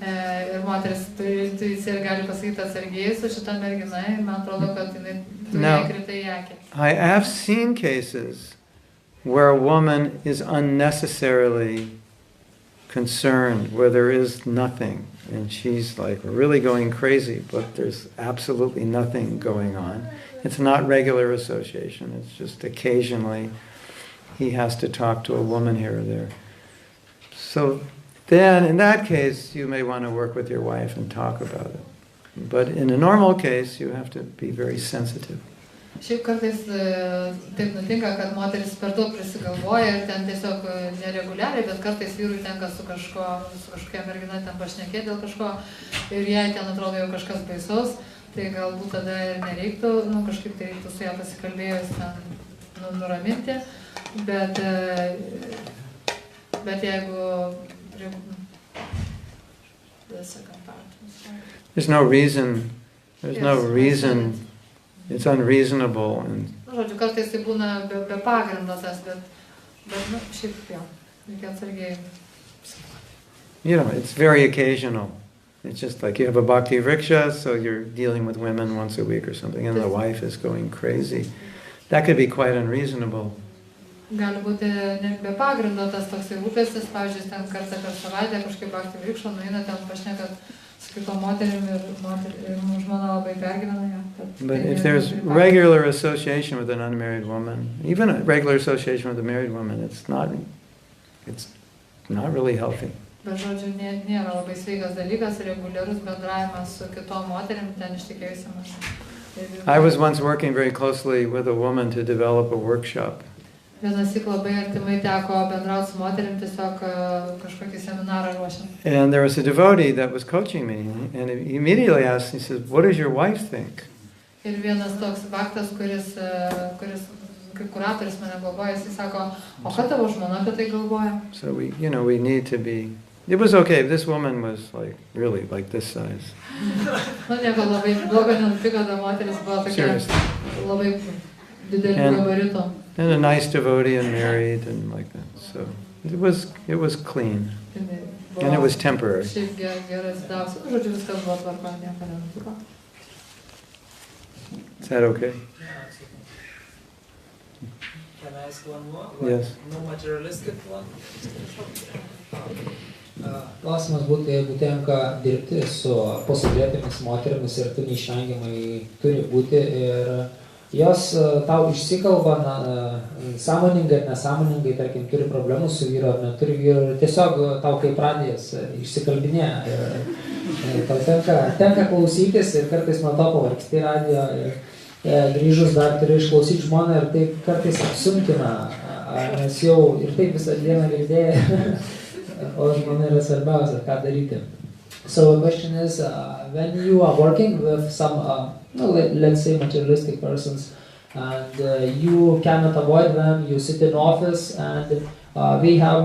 Ir moteris turi intuiciją ir gali pasakyti atsargiai su šitą merginą, ir man atrodo, kad jinai krita į akį. I have seen cases where a woman is unnecessarily concerned, where there is nothing. And she's like really going crazy, but there's absolutely nothing going on. It's not regular association. It's just occasionally he has to talk to a woman here or there. So then in that case, you may want to work with your wife and talk about it. But in a normal case, you have to be very sensitive. Šiaip kartais taip nutinka, kad moteris per daug prisigalvoja ir ten tiesiog nereguliariai, bet kartais vyrui tenka su kažkokia mergina ten pašnekėti dėl kažko ir jai ten atrodo jau kažkas baisaus, tai galbūt tada ir nereiktų, kažkaip tai reiktų su ją pasikalbėjus ten nuraminti, bet jeigu... There's no reason. It's unreasonable. Žodžiu, kartais tai būna be pagrindo tas, bet šiaip jau, reikia atsargiai. It's very occasional. It's just like you have a bhakti rickshaw, so you're dealing with women once a week or something, and the wife is going crazy. That could be quite unreasonable. Gali būti be pagrindo tas toksai rūpestis, pavyzdžiui, ten kartą per savaitę kažkaip bhakti rickshaw nueina ten pašnekat. But if there's regular association with an unmarried woman, even a regular association with a married woman, it's not really healthy. Bet žodžiu, nėra labai sveikas dalykas, reguliarus bendravimas su kitom moterim ten ištekėjusiamis. I was once working very closely with a woman to develop a workshop. Vienąsyk labai artimai teko bendrauti su moterim, tiesiog kažkokį seminarą ruošiant. And there was a devotee that was coaching me, and he immediately asked, he says, what does your wife think? Ir vienas toks baktas, kuris kaip kuratorius mane galvoja, jis sako, o ką tavo žmona apie tai galvoja? So we need to be... It was okay. This woman was really like this size. Nieko labai blogo nenutiko, ta moteris buvo tokia labai didelių gabaritų. And a nice devotee and married and like that. So it was clean. And it was temporary. Šiaip gerai atsidavusi. Žodžiu, viskas buvo tvarkoje, nieko nenutiko. Is that okay? Can I ask one more? Yes. No materialistic one? Klausimas būtų, jeigu tenka dirbti su pasaulietėmis moterimis ir tai neišvengiamai turi būti ir jos tau išsikalba sąmoningai ir nesąmoningai, tarkim, turi problemų su vyru ar neturi vyru ir tiesiog tau kaip radijas išsikalbinėja ir tau tenka klausytis ir kartais nuo to pavargsti radijo ir grįžus dar turi išklausyti žmoną ir tai kartais apsunkina, nes jau ir taip visą dieną girdėjai. O žmona yra svarbiausia, ką daryti. So the question is, when you are working with some, let's say materialistic persons, and you cannot avoid them, you sit in office and we have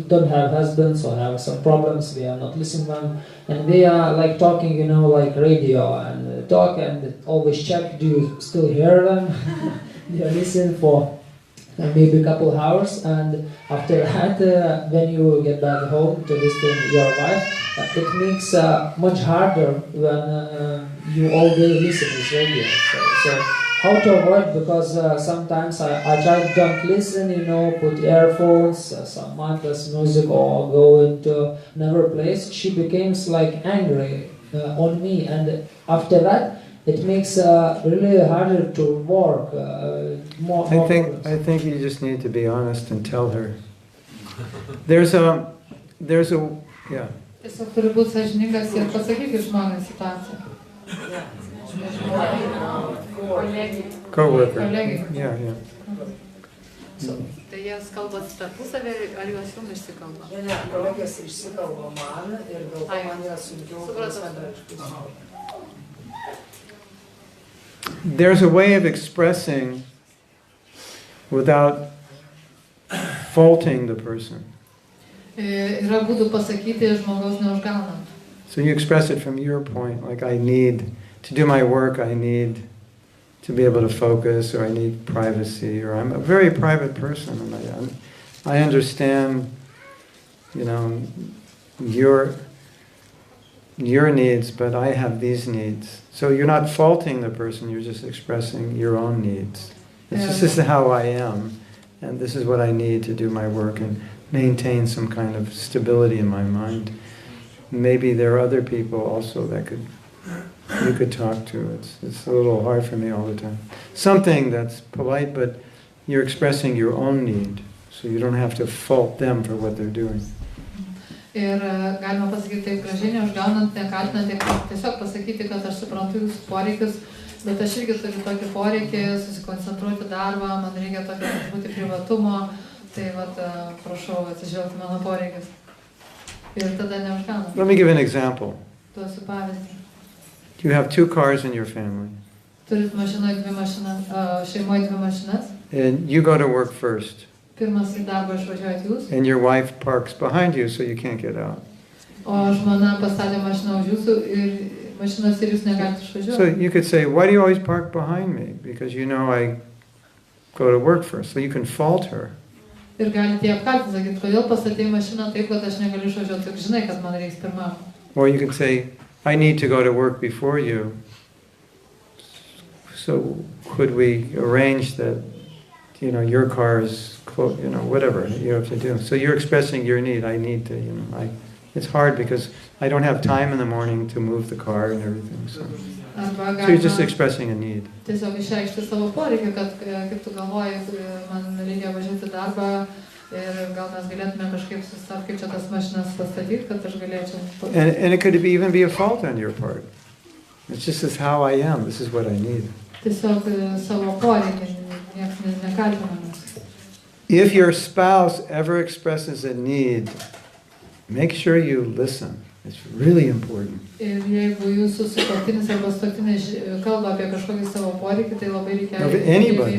don't have husbands or have some problems, we are not listening to them, and they are like talking, like radio and talk and always check, do you still hear them? You listen for maybe a couple hours, and after that, when you get back home to listen to your wife, it makes much harder when you all day listen to radio. So how to avoid, because sometimes I try to don't listen, put earphones, some mindless music, or go into another place. She becomes like angry on me, and after that it makes really harder to work. I think you just need to be honest and tell her. There's a yeah. Tiesiog turi būti sąžiningas ir pasakyti žmonai situaciją. Co-worker. Kolegai. Yeah. Tai jie kalba tarpusavį, ar juos jums išsikalba? Ne, kolegės išsikalba man ir dėl to man yra sunkiau. There's a way of expressing without faulting the person. Yra būdų pasakyti žmogaus neužgaunant. So you express it from your point, like I need to do my work, I need to be able to focus, or I need privacy, or I'm a very private person, and I understand, your needs, but I have these needs. So you're not faulting the person, you're just expressing your own needs. This is how I am, and this is what I need to do my work and maintain some kind of stability in my mind. Maybe there are other people also that you could talk to. It's a little hard for me all the time. Something that's polite, but you're expressing your own need, so you don't have to fault them for what they're doing. Ir galima pasakyti taip gražiai, neužgaunant, nekaltinant, tiesiog pasakyti, kad aš suprantu jūsų poreikius, bet aš irgi turiu tokį poreikį, susikoncentruoti darbą, man reikia tokio būti privatumo, tai prašau atsižvelgti mano poreikius. Ir tada neužgaunant. Let me give an example. Duosiu pavyzdį. You have 2 cars in your family. Turit mašinoje šeimoje 2 mašinas. And you go to work first. Pirmas į darbą išvažiuojat jūs. And your wife parks behind you so you can't get out. O žmona pastatė mašiną už jūsų ir mašinos ir jūs negalite išvažiuoti. So you could say, why do you always park behind me? Because I go to work first. So you can fault her. Ir galite ją apkaltinti, sakyti, kodėl pastatei mašiną taip, kad aš negaliu išvažiuoti, tik žinai, kad man reiks pirmam. Or you can say, I need to go to work before you. So could we arrange that, your car is close, whatever you have to do. So you're expressing your need. I need to, it's hard because I don't have time in the morning to move the car and everything. So you're just expressing a need. Tiesiog išreikšti savo poreikį, kad kaip tu galvoji, man reikia važiuoti darbą ir gal mes galėtume kažkaip susitart, kaip čia tas mašinas pastatyti, kad aš galėčiau. And it could even be a fault on your part. It's just as how I am. This is what I need. Tiesiog savo poreikį, niekas nekaltinamas. If your spouse ever expresses a need, make sure you listen. It's really important. Ir jeigu jūsų sutuoktinis arba sutuoktinė kalba apie kažkokį savo poreikį, tai labai reikia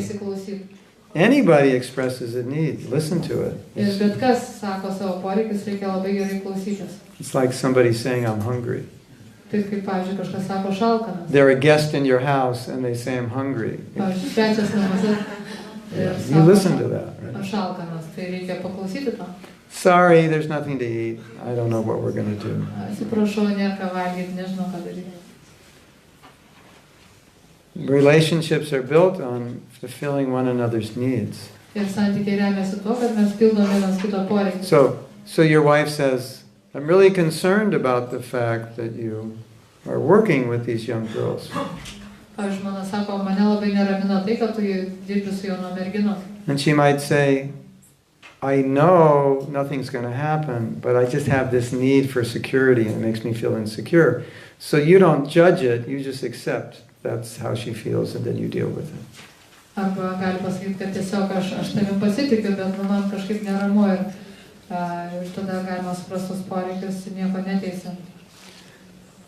įsiklausyti. Anybody expresses a need, listen to it. Ir bet kas sako savo poreikius, reikia labai gerai klausytis. It's like somebody saying, I'm hungry. Taip kaip, pavyzdžiui, kažkas sako šalkanas. They're a guest in your house and they say, I'm hungry. Pavyzdžiui, svečias namuose ir sako, you listen to that, right? Aš šalkanas, tai reikia paklausyti to. Sorry, there's nothing to eat. I don't know what we're going to do. Atsiprašau, nėra ką valgyti, nežinau ką daryti. Relationships are built on fulfilling one another's needs. Ir santykiai remiasi tuo, kad mes pildom vienas kito poreikius. So your wife says, I'm really concerned about the fact that you are working with these young girls. Pavyzdžiui, žmona sako, mane labai neramina tai, kad tu dirbi su jaunom merginom. And she might say, I know nothing's going to happen, but I just have this need for security and it makes me feel insecure. So you don't judge it, you just accept that's how she feels and then you deal with it. Arba gali pasakyti, kad tiesiog aš tavim pasitikiu, bet man kažkaip neramu ir tada galima suprasti tos poreikius ir nieko neteisiant.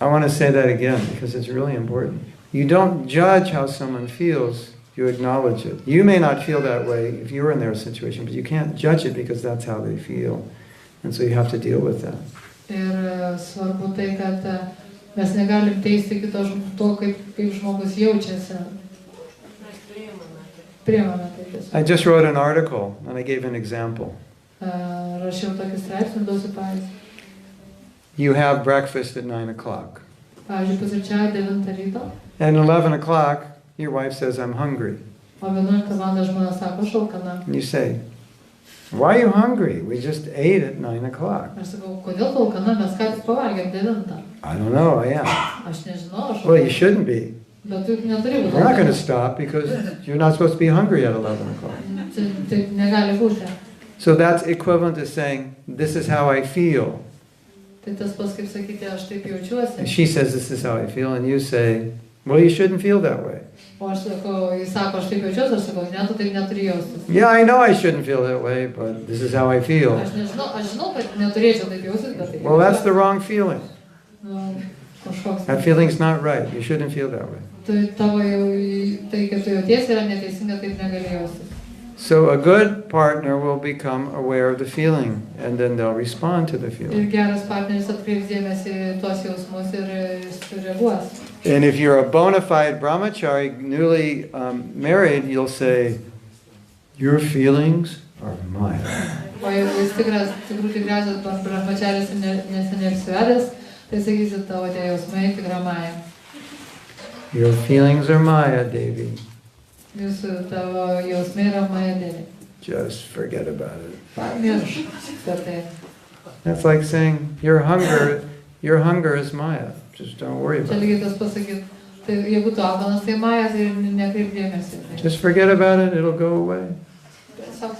I want to say that again because it's really important. You don't judge how someone feels, you acknowledge it. You may not feel that way if you're in their situation, but you can't judge it because that's how they feel. And so you have to deal with that. Ir svarbu tai, kad Mes negalim teisti kito to, kaip žmogus jaučiasi. Priimame tai tiesiog. I just wrote an article and I gave an example. Rašiau tokį straipsnį, duosiu pavyzdį. You have breakfast at 9 o'clock. Pavyzdžiui, pusryčiauji 9 ryto. And 11 o'clock, your wife says, I'm hungry. O 11 valandą žmona sako, aš alkana. And you say, why are you hungry? We just ate at 9 o'clock. Aš sakau, kodėl tu alkana, mes ką tik pavalgėm 9. I don't know, I am. Aš nežinau, aš. Well, you shouldn't be. Bet tu neturi būti. We're not going to stop because you're not supposed to be hungry at 11 o'clock. Taip negali būti. So that's equivalent to saying, this is how I feel. Tai tas pats kaip sakyti, aš taip jaučiuosi. And she says, this is how I feel. And you say, well, you shouldn't feel that way. O aš sakau, jis sako, aš taip jaučiuosi, aš sakau, ne, tu taip neturi jaustis. Yeah, I know I shouldn't feel that way, but this is how I feel. Aš žinau, kad neturėčiau taip jaustis, bet taip. Well, that's the wrong feeling. Nu, kažkoks. That feeling's not right. You shouldn't feel that way. Tai, kad tu jautiesi, yra neteisinga, taip negali jaustis. So a good partner will become aware of the feeling, and then they'll respond to the feeling. Ir geras partneris atkreips dėmesį tuos jausmus ir reaguos. And if you're a bona fide Brahmacharya, newly married, you'll say, your feelings are mine. O jeigu jis tikriausias Brahmacharis neseniai apsivedęs, tai sakysit, tavo tie jausmai tikra Maya. Your feelings are Maya, Devi. Jūsų tavo jausmai yra Maya Devi. Just forget about it. Pamiršk apie tai. That's like saying, your hunger is Maya. Just don't worry about Čia it. lygiai tas pasakyt, tai jeigu tu alkanas, tai Maya, tai nekreip dėmesį. Just forget about it, it'll go away. Tiesiog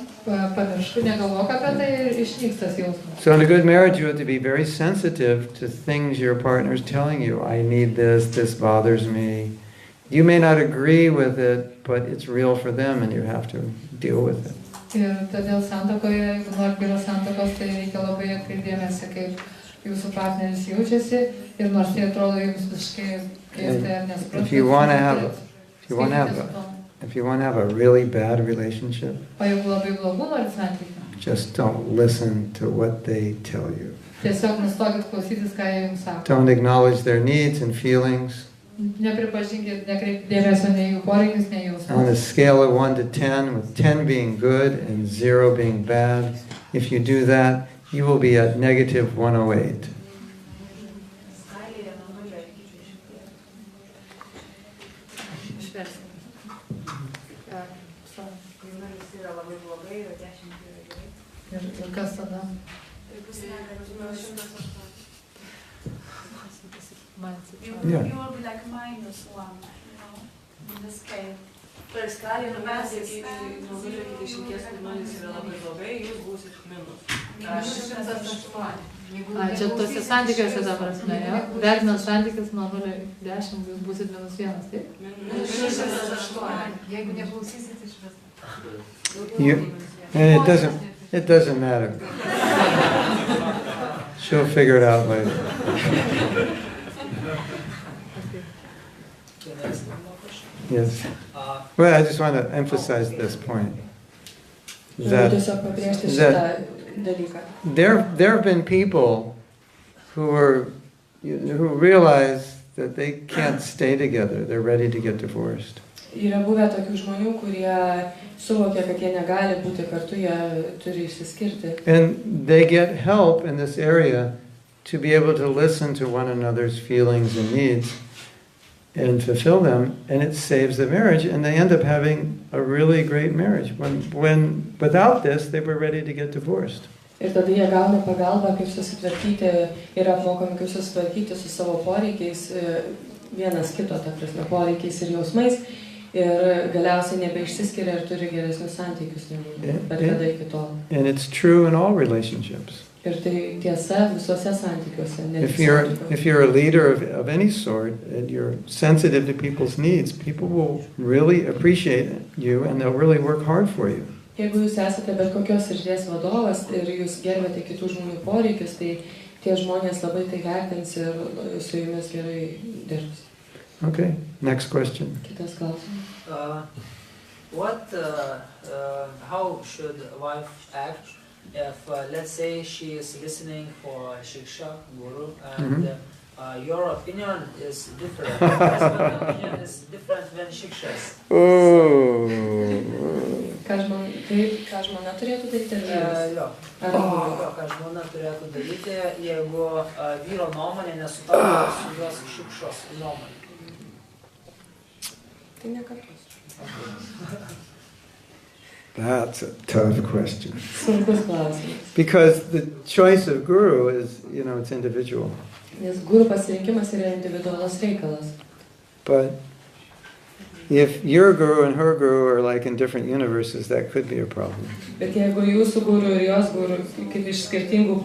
pamiršk, negalvok apie tai ir išnyks tas jausmas. So in a good marriage, you have to be very sensitive to things your partner's telling you. I need this, this bothers me. You may not agree with it, but it's real for them and you have to deal with it. Ir todėl santuokoje, jeigu nori geros santuokos, tai reikia labai atkreipti dėmesį, kaip jūsų partneris jaučiasi ir nors tai atrodo jums visiškai keista ir nesuprantu. If you want to have a really bad relationship, O jeigu labai blogų nori santykių, just don't listen to what they tell you. tiesiog nustokit klausytis, ką jie jums sako. Don't acknowledge their needs and feelings. Nepripažinkit, nekreipkite dėmesio nei jų poreikius, nei jausmus. On a scale of 1 to 10, with 10 being good and 0 being bad, if you do that, you will be at negative 108. Ir kas tada? You will be like -1, in the scale. Per skalę nuo 0 iki 10, kur 0 yra labai blogai, jūs būsit minus. Čia tose santykiuose ta prasme, jo? Vertinant santykius nuo 0 iki 10, jūs būsit -1, taip? -8. Jeigu neklausysit iš You, and it doesn't matter. She'll figure it out later. Yes. Well, I just want to emphasize this point. That there have been people who realize that they can't stay together. They're ready to get divorced. Yra buvę tokių žmonių, kurie suvokia, kad jie negali būti kartu, jie turi išsiskirti. And they get help in this area to be able to listen to one another's feelings and needs and fulfill them, and it saves the marriage, and they end up having a really great marriage. When without this, they were ready to get divorced. Ir tada jie gauna pagalbą, kaip susitvarkyti ir apmokomi, kaip susitvarkyti su savo poreikiais, vienas kito, ta prasme, poreikiais ir jausmais, ir galiausiai nebeišsiskiria ir turi geresnius santykius negu bet kada iki tol. And it's true in all relationships. Ir tai tiesa visose santykiuose. If you're a leader of any sort and you're sensitive to people's needs, people will really appreciate you and they'll really work hard for you. Jeigu jūs esate bet kokios srities vadovas ir jūs gerbėte kitų žmonių poreikius, tai tie žmonės labai tai vertins ir su jumis gerai dirbs. Okay, next question. Kitas klausimas. How should a wife act if, let's say, she is listening for Shiksha Guru and Your opinion is different. Husband's opinion is different than Shiksha's. Oh. Ką žmona turėtų daryti? Jo, ką žmona turėtų daryti, jeigu vyro nuomonė nesutampa su jos Šikšos nuomonė. Tai nekartosiu. That's a tough question. Sunkus klausimas. Because the choice of guru is, it's individual. Nes guru pasirinkimas yra individualus reikalas. But if your guru and her guru are like in different universes, that could be a problem. Bet jeigu jūsų guru ir jos guru kaip iš skirtingų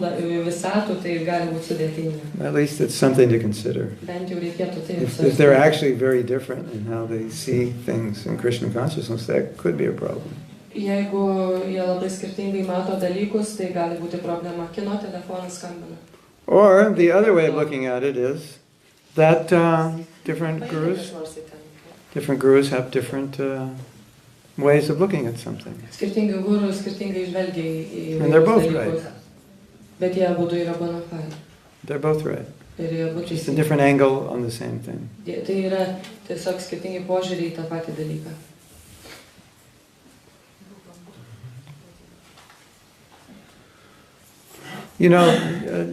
visatų, tai gali būti sudėtinga. At least it's something to consider. Bent jau reikėtų tai If they're actually very different in how they see things in Krishna consciousness, that could be a problem. Jeigu jie labai skirtingai mato dalykus, tai gali būti problema. Kino telefonas skambina. Or the other way of looking at it is that different gurus have different ways of looking at something. Skirtingi guru skirtingai žvelgia į And they're both dalykus. right. Bet jie abudu yra bona fide. They're both right. Ir jie abudu Just a different angle on the same thing. Tai yra tiesiog skirtingi požiūriai į tą patį dalyką.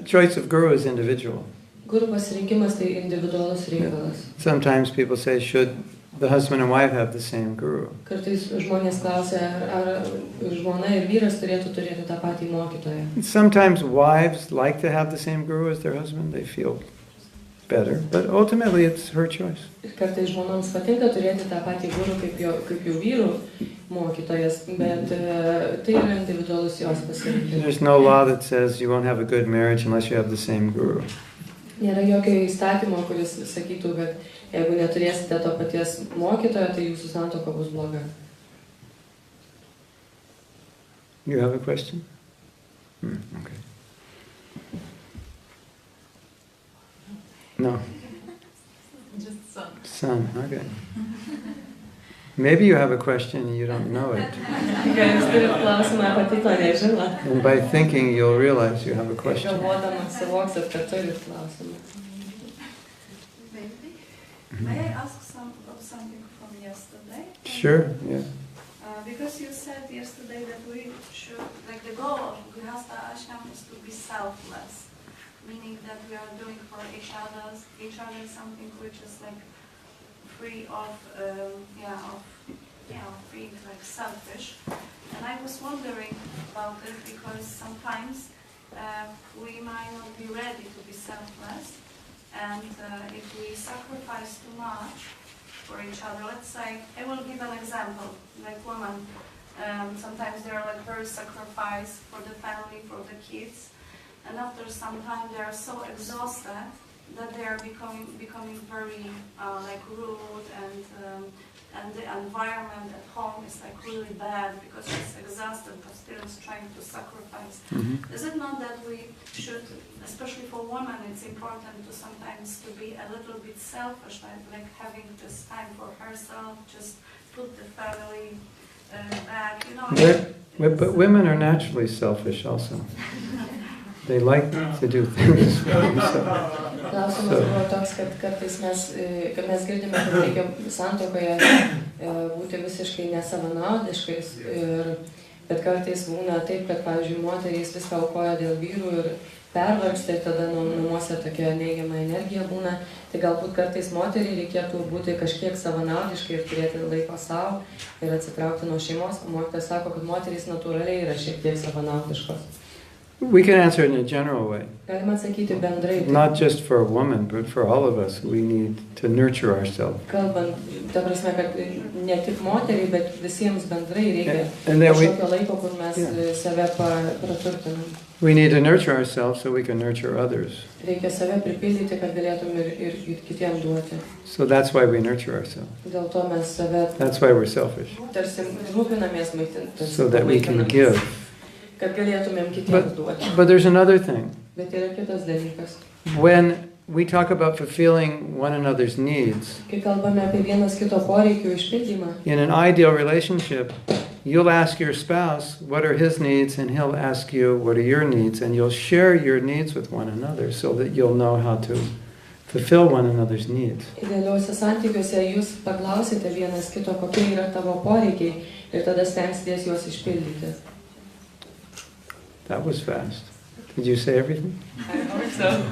Choice of guru is individual. Guru pasirinkimas tai individualus reikalas. Sometimes people say, should the husband and wife have the same guru? Kartais žmonės klausia, ar žmona ir vyras turėtų turėti tą patį mokytoją. Sometimes wives like to have the same guru as their husband. They feel better. But ultimately it's her choice. Kartais žmonoms patinka turėti tą patį guru kaip jų vyrų mokytojas, bet tai yra individualus jos pasirinkimas. There's no law that says you won't have a good marriage unless you have the same guru. Nėra jokio įstatymo, kuris sakytų, kad jeigu neturėsite to paties mokytojo, tai jūsų santuoka bus bloga. You have a question? Okay. No. Just son. Son, okay. Maybe you have a question and you don't know it. Gal jūs turit klausimą, pati to nežinot. And by thinking, you'll realize you have a question. Galvodamas suvoksit, kad turit klausimą. May I ask something from yesterday? Sure, yeah. Because you said yesterday that we should, like the goal of Grhastha ashram is to be selfless, meaning that we are doing for each other something which is like free of being like selfish. And I was wondering about it because sometimes we might not be ready to be selfless, and if we sacrifice too much for each other, let's say, I will give an example, like women, sometimes they are like very sacrificed for the family, for the kids, and after some time they are so exhausted that they are becoming very like rude, and the environment at home is like really bad because it's exhausted but still is trying to sacrifice. Mm-hmm. Is it not that we should, especially for women, it's important to sometimes to be a little bit selfish, like having this time for herself, just put the family back, But women are naturally selfish also. They like to do things for themselves. Klausimas buvo toks, kad kartais mes girdime, kad reikia santuokoje būti visiškai nesavanaudiškais, bet kartais būna taip, kad, pavyzdžiui, moterys viską aukoja dėl vyrų ir pervargsta ir tada namuose tokia neigiama energija būna. Tai galbūt kartais moteriai reikėtų būti kažkiek savanaudiškai ir turėti laiko savo ir atsitraukti nuo šeimos. Mokytojas sako, kad moterys natūraliai yra šiek tiek savanaudiškos. We can answer it in a general way. Galima atsakyti bendrai. Not just for a woman, but for all of us. We need to nurture ourselves. Kalbant, ta prasme, kad ne tik moteriai, bet visiems bendrai reikia kažkokio laiko, kur mes save praturtinam. We need to nurture ourselves so we can nurture others. Reikia save pripildyti, kad galėtum ir kitiem duoti. So that's why we nurture ourselves. Dėl to mes save That's why we're selfish. tarsi rūpinamės maitinti. So that we can give. Kad galėtumėm kitiems duoti. But there's another thing. Bet yra kitas dalykas. When we talk about fulfilling one another's needs, Kai kalbame apie vienas kito poreikių išpildymą, in an ideal relationship, you'll ask your spouse what are his needs and he'll ask you what are your needs, and you'll share your needs with one another so that you'll know how to fulfill one another's needs. Idealiuose santykiuose jūs paklausite vienas kito, kokie yra tavo poreikiai ir tada stengsitės juos išpildyti. That was fast. Did you say everything? I hope so.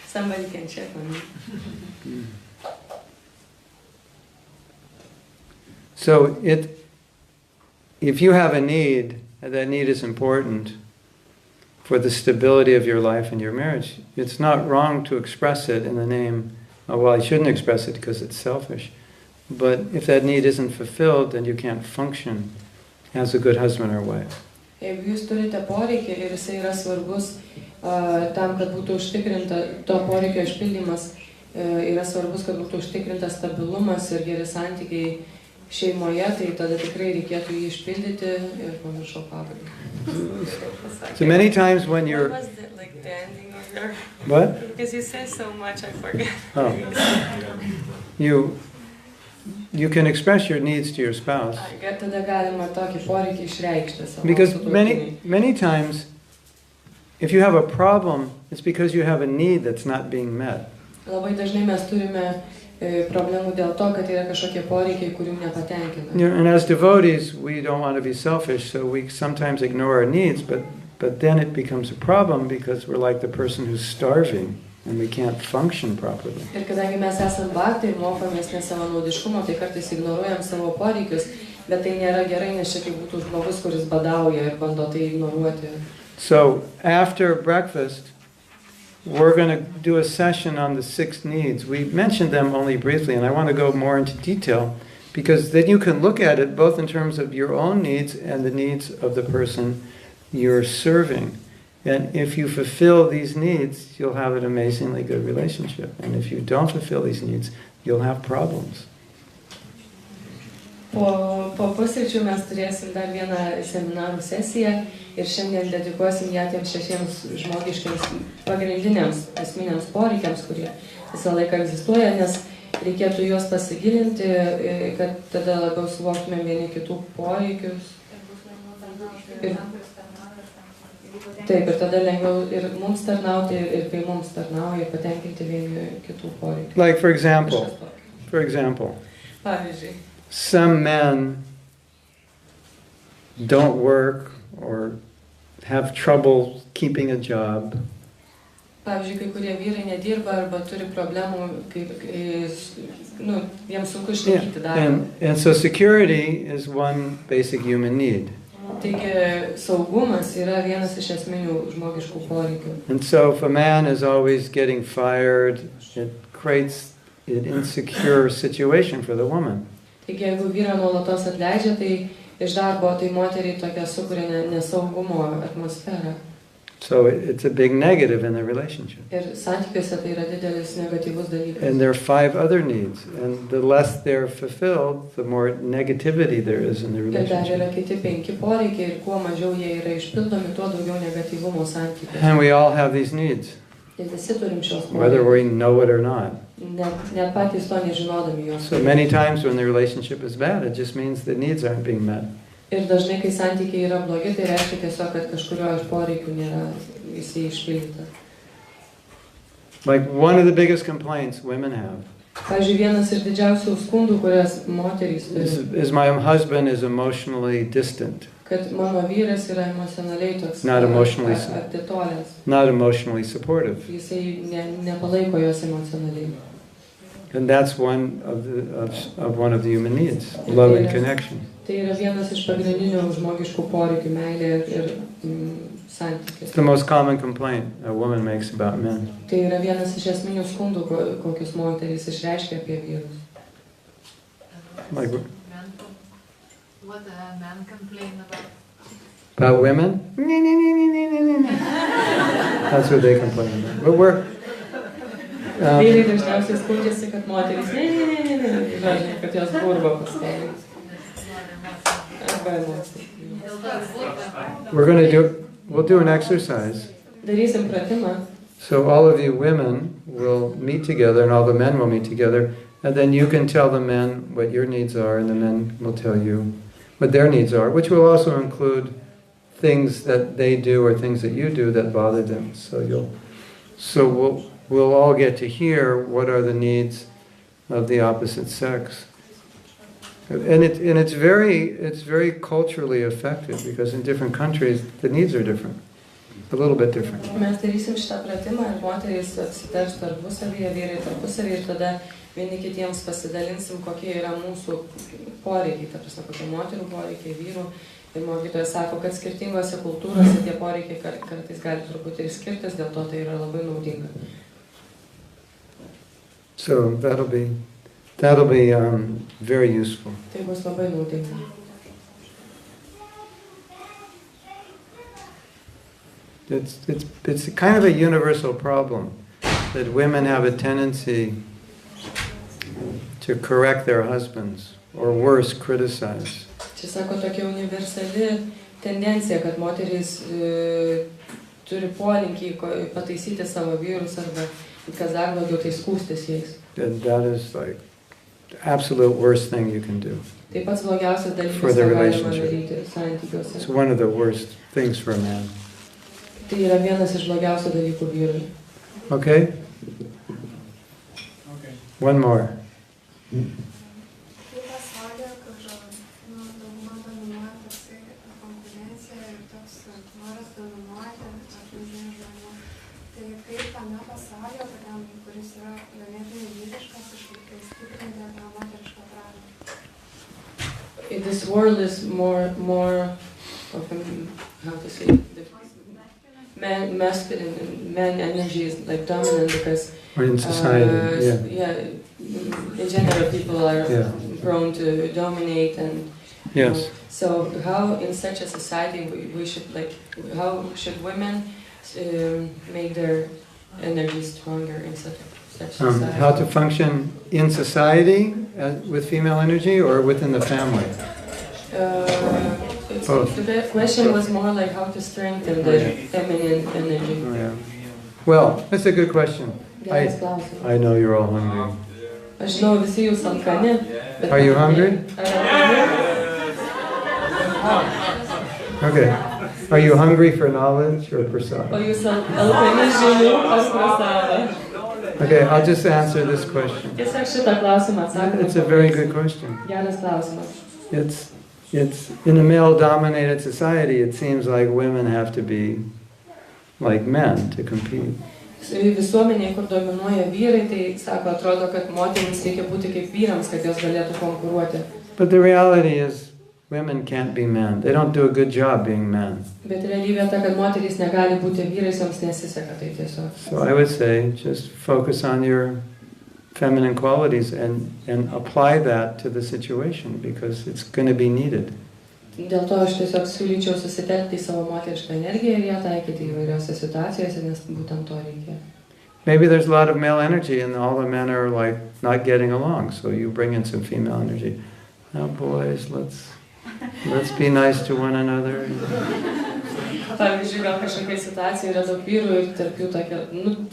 Somebody can check on me. So if you have a need, and that need is important for the stability of your life and your marriage, it's not wrong to express it in the name, well, I shouldn't express it because it's selfish, but if that need isn't fulfilled, then you can't function as a good husband or wife. Jeigu jūs turite poreikį ir jisai yra svarbus tam, kad būtų užtikrinta to poreikio išpildymas, yra svarbus, kad būtų užtikrintas stabilumas ir geri santykiai šeimoje, tai tada tikrai reikėtų jį išpildyti ir pamiršau pabaigą. So many times when you're... What was the, like, the ending of your... What? Because you say so much, I forget. Oh. You can express your needs to your spouse. Tada galima tokį poreikį išreikšti savo Because sutuoktiniui. many times, if you have a problem, it's because you have a need that's not being met. Labai dažnai mes turime problemų dėl to, kad yra kažkokie poreikiai, kurių nepatenkina. And as devotees, we don't want to be selfish, so we sometimes ignore our needs, but then it becomes a problem because we're like the person who's starving and we can't function properly. Ir kadangi mes esam bhaktai ir mokomės nesavanaudiškumo, tai kartais ignoruojam savo poreikius, bet tai nėra gerai, nes čia kaip būtų žmogus, kuris badauja ir bando tai ignoruoti. So after breakfast, we're going to do a session on the 6 needs. We mentioned them only briefly, and I want to go more into detail, because then you can look at it both in terms of your own needs and the needs of the person you're serving. And if you fulfill these needs, you'll have an amazingly good relationship. And if you don't fulfill these needs, you'll have problems. Po pusryčių mes turėsim dar vieną seminarų sesiją ir šiandien dedikuosim ją tiems 6 žmogiškiams pagrindiniams esminiams poreikiams, kurie visą laiką egzistuoja, nes reikėtų juos pasigilinti, kad tada labiau suvoktume vieni kitų poreikius. Taip, ir tada lengviau ir mums tarnauti, ir kai mums tarnauja, patenkinti vieni kitų poreikių. Like for example, Pavyzdžiui, some men don't work or have trouble keeping a job. Pavyzdžiui, kai kurie vyrai nedirba arba turi problemų, jiems sunku išlaikyti darbą. And so security is one basic human need. Taigi saugumas yra vienas iš esminių žmogiškų poreikių. And so if a man is always getting fired, it creates an insecure situation for the woman. Taigi jeigu vyrą nuolatos atleidžia, tai iš darbo tai moteriai tokia sukuria nesaugumo atmosferą. So it's a big negative in the relationship. Ir santykiuose tai yra didelis negatyvus dalykas. And there are 5 other needs, and the less they're fulfilled, the more negativity there is in the Ir dar yra relationship. kiti 5 poreikiai ir kuo mažiau jie yra išpildomi, tuo daugiau negatyvumo santykiuose. And we all have these needs, Ir visi turim šios whether poreikius. we know it or not. Net patys to nežinodami juos. So many times when the relationship is bad, it just means the needs aren't being met. Ir dažnai, kai santykiai yra blogi, tai reiškia tiesiog, kad kažkurio iš poreikių nėra visi išpildyta. Like one of the biggest complaints women have Pavyzdžiui, vienas iš didžiausių skundų, kurias moterys turi, is my husband is emotionally distant, kad mano vyras yra emocionaliai toks Not emotionally atitolęs. not emotionally supportive. Jisai nepalaiko jos emocionaliai. And that's one of the human needs, love and connection. Tai yra vienas iš pagrindinių žmogiškų poreikių, meilė ir santykis. It's the most common complaint a woman makes about men. Tai yra vienas iš esminių skundų, kokius moterys išreiškia apie vyrus. Like What men complain about? about women? That's what they complain about. But we're Vyrai dažniausiai skundžiasi, kad moterys žodžiu, kad jos burba pastoviai. Arba emocijai. we'll do an exercise. Darysim pratimą. So all of you women will meet together and all the men will meet together, and then you can tell the men what your needs are and the men will tell you what their needs are, which will also include things that they do or things that you do that bother them. So we'll all get to hear what are the needs of the opposite sex. And it's very culturally affected, because in different countries the needs are different, a little bit different. Mes darysim šitą pratimą ir moterys atsitars tarpusavyje, vyrai tarpusavyje ir tada vieni kitiems pasidalinsim, kokie yra mūsų poreikiai, ta prasme, kokie moterų poreikiai, vyrų. Ir mokytojas sako, kad skirtingose kultūrose tie poreikiai kartais gali truputį ir skirtis, dėl to tai yra labai naudinga. So that'll be very useful. Tai bus labai naudinga. It's kind of a universal problem that women have a tendency to correct their husbands, or worse, criticize. Čia sako tokia universali tendencija, kad moterys turi polinkį pataisyti savo vyrus arba kas dar daugiau tai skųstis jais. That is like the absolute worst thing you can do. Tai pats blogiausias dalykas, For the ką galima relationship. daryti santykiuose. It's one of the worst things for a man. Tai yra vienas iš blogiausių dalykų vyrui. Okay? One more. This world is more of how to say it, masculine, man energy is like dominant because Or in society, in general people are prone to dominate and Yes. So how in such a society we should how should women make their energy stronger in such society? How to function in society with female energy or within the family? The question was more like how to strengthen the feminine energy. Oh, yeah. Well, that's a good question. I know you're all hungry. Aš žinau, visi jūs alkani. Are you hungry? Okay. Are you hungry for knowledge or prasad? O jūs alkani žinių ar prasadą? Okay, I'll just answer this question. Tiesiog šitą klausimą atsakome. It's a very good question. Geras klausimas. It's in a male-dominated society, it seems like women have to be like men to compete. Visuomenėje, kur dominuoja vyrai, tai sako, atrodo, kad moterims reikia būti kaip vyrams, kad jos galėtų konkuruoti. But the reality is, women can't be men. They don't do a good job being men. Bet realybė ta, kad moterys negali būti vyrais, joms nesiseka tai tiesiog. So I would say, just focus on your feminine qualities and apply that to the situation, because it's going to be needed. Dėl to aš tiesiog siūlyčiau susitelkti į savo moterišką energiją ir ją taikyti įvairiose situacijose, nes būtent to reikia. Maybe there's a lot of male energy and all the men are like not getting along, so you bring in some female energy. Now boys, let's be nice to one another. Pavyzdžiui, gal kažkokia situacija yra daug vyrų ir tarp jų tokia,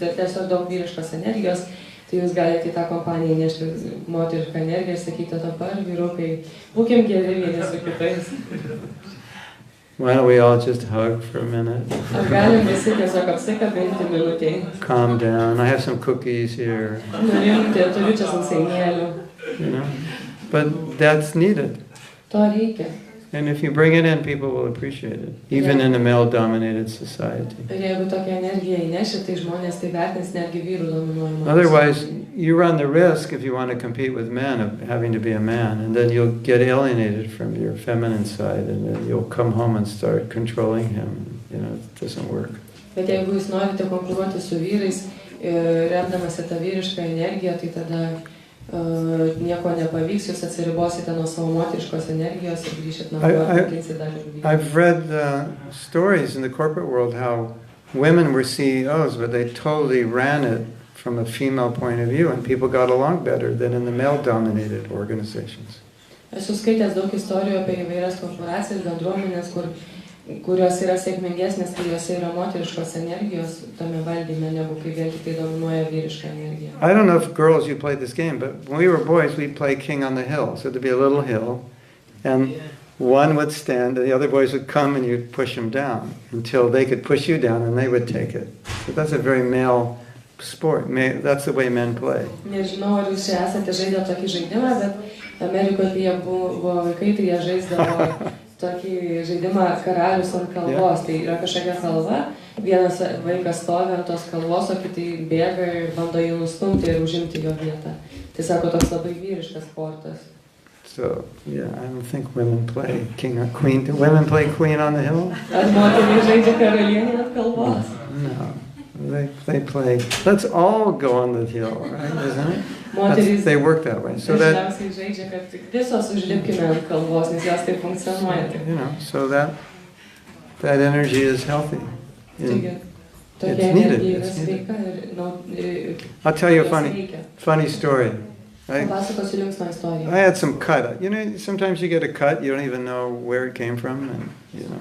tiesiog daug vyriškos energijos, tai jūs galite į tą kompaniją nešti moterišką energiją ir sakyti dabar, vyrukai, būkim geri vieni su kitais. Why don't we all just hug for a minute? Ar galim visi tiesiog apsikabinti minutėj? Calm down. I have some cookies here. Nurimti, turiu čia sausainėlių. You know? But that's needed. To reikia. And if you bring it in, people will appreciate it, even in a male-dominated society. Ir jeigu tokią energiją įneši, tai žmonės tai vertins netgi vyrų dominuojamą. Otherwise, you run the risk, if you want to compete with men, of having to be a man, and then you'll get alienated from your feminine side, and then you'll come home and start controlling him. You know, it doesn't work. Bet jeigu jūs norite konkuruoti su vyrais, remdamasi tą vyrišką energiją, tai tada nieko nepavyks, jūs atsiribosite nuo savo moteriškos energijos ir grįšit namo ir pakeisite dar ir vyrą. I've read stories in the corporate world how women were CEOs, but they totally ran it from a female point of view, and people got along better than in the male-dominated organizations. Esu skaitęs daug istorijų apie įvairias korporacijas, bendruomenės, kurios yra sėkmingesnės, kai jose yra moteriškos energijos tame valdyme, negu kai vėl tik tai dominuoja vyriška energija. I don't know if girls you played this game, but when we were boys, we'd play King on the Hill. So there'd be a little hill, and one would stand, and the other boys would come, and you'd push them down until they could push you down, and they would take it. So that's a very male sport. That's the way men play. Nežinau, ar jūs čia esate žaidę tokį žaidimą, bet Amerikoje, kai jie buvo vaikai, tai jie žaisdavo tokį žaidimą karalius ant kalvos. Tai yra kažkokia kalva, vienas vaikas stovi ant tos kalvos, o kiti bėga ir bando jį nustumti ir užimti jo vietą. Tai sako, toks labai vyriškas sportas. So, yeah, I don't think women play king or queen. Do women play queen on the hill? Ar moterys žaidžia karalienę ant kalvos? No. They play, let's all go on the hill, right? Isn't it? Moterys they work that way. So that, dažniausiai žaidžia, kad visos užlipkime ant kalvos, nes jos taip funkcionuoja. you know, so that energy is healthy. Taigi, It's tokia needed. energija yra It's needed. sveika ir I'll tell you a jos reikia. funny story. Papasakosiu linksmą istoriją. I had some cut. You know, sometimes you get a cut, you don't even know where it came from, and you know,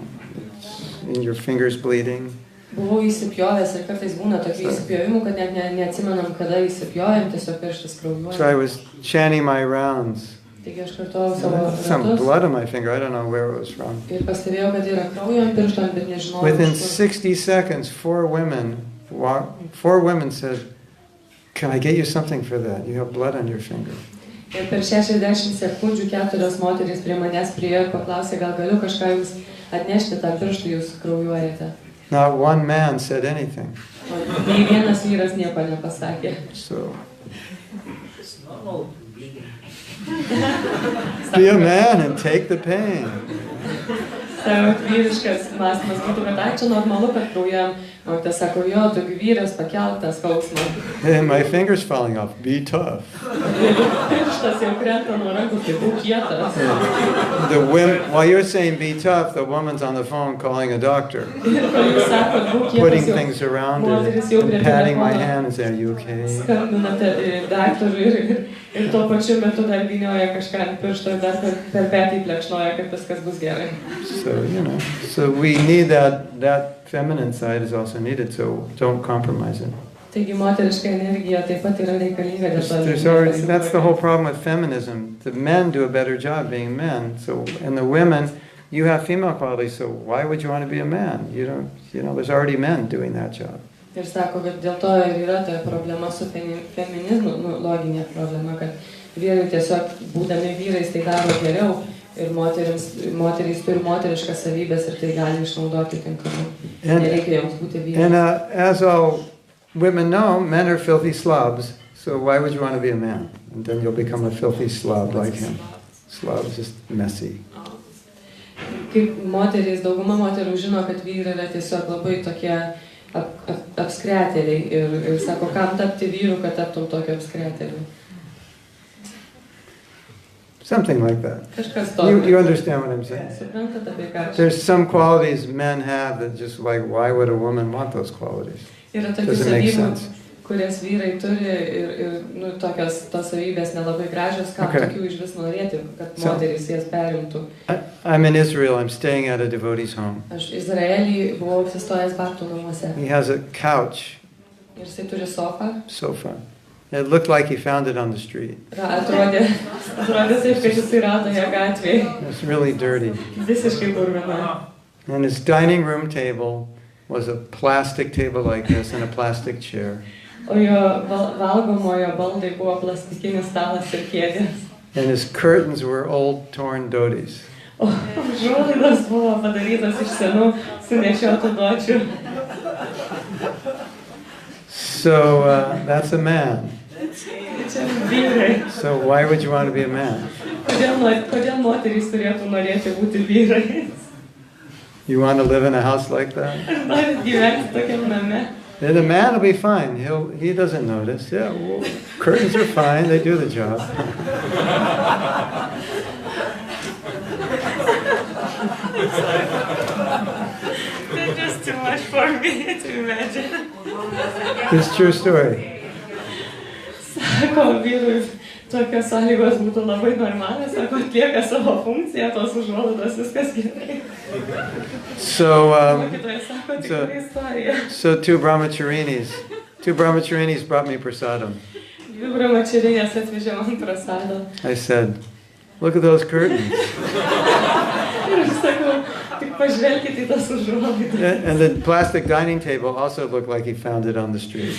and your fingers bleeding. Buvau įsipjovęs ir kartais būna tokių įsipjovimų, kad net neatsimenam, kada įsipjovėm, tiesiog pirštas kraujuoja. So I was chanting my rounds. Taigi aš kartuojau savo Some ratus blood on my finger. I don't know where it was from. ir pastebėjau, kad yra kraujo ant piršto, bet nežinojau. Within iš kur. 60 seconds, four women said, "Can I get you something for that? You have blood on your finger." Ir per 60 sekundžių 4 moterys prie manęs priėjo ir paklausė, gal galiu kažką jums atnešti, tą pirštų jūs kraujuojate. Not one man said anything. O nei vienas vyras nieko nepasakė. So, be a man and take the pain. Savo vyriškas mąstymas būtų, kad čia normalu, kad kraujam. O tas sako, jo, tokių vyras pakelk tą skausmą. Hey, my finger's falling off. Be tough. Pirštas jau krenta nuo rankų, tai būk kietas. While you're saying be tough, the woman's on the phone calling a doctor, Ir kol jūs sakot, būk kietas, putting jau things around it, moteris jau prie and patting my telefono hand and saying, "Are you okay?" skambinate daktarui ir tuo pačiu metu dar vynioja kažką ant piršto ir dar per petį plekšnoja, kad viskas bus gerai. So, you know, so we need that feminine side is also needed, so don't compromise it. Taigi moteriška energija taip pat yra reikalinga dėl to. That's the whole problem with feminism. The men do a better job being men, so, and the women, you have female qualities, so why would you want to be a man? You don't, you know, there's already men doing that job. Ir sako, kad dėl to ir yra ta problema su feminizmu, loginė problema, kad vyrai tiesiog būdami vyrais tai daro geriau ir moterys turi moteriškas savybės ir tai gali išnaudoti tinkamai. Nereikia joms būti vyrais. And as all women know, men are filthy slobs, so why would you want to be a man? And then you'll become a filthy slob like him. Slob is just messy. Kaip moterys, dauguma moterų žino, kad vyrai yra tiesiog labai tokie apskretėliai ir sako, kam tapti vyru, kad taptum tokio apskretėliu. Something like that. Kažkas tokio. You understand what I'm saying? Suprantat apie ką čia? There's some qualities men have that just like, why would a woman want those qualities? Yra tokių Doesn't make savybių, sense. kurias vyrai turi ir tokios tos savybės nelabai gražios, kam tokių iš vis norėti, kad moterys jas perimtų. I'm in Israel, I'm staying at a devotee's home. Aš Izraelį buvau apsistojęs Bhaktų namuose. He has a couch. Ir jisai turi sofą. Sofa. It looked like he found it on the street. Atrodė taip, kad jisai rado ją gatvėje. It's really dirty. Visiškai purvina. And his dining room table was a plastic table like this and a plastic chair. O jo valgomojo baldai buvo plastikinis stalas ir kėdės. And his curtains were old torn dhotis. O užuolaidos buvo padarytos iš senų sunešiotų dočių. So that's a man. Čia vyrai. So why would you want to be a man? Kodėl moterys turėtų norėti būti vyrais? You want to live in a house like that? Ar norit gyventi tokiam name? And the man will be fine. He doesn't notice. Yeah, well, curtains are fine. They do the job. That's just too much for me to imagine. It's a true story. Sako, vyrui tokios sąlygos būtų labai normalios, sako, atlieka savo funkciją, tos užuolaidos, viskas gerai. So two brahmacharinis brought me prasadam. Dvi brahmacharijas atvežė man prasadą. I said, look at those curtains. Ir aš sakau, Tik pažvelkite į tas užuolaidas. And the plastic dining table also looked like he found it on the street.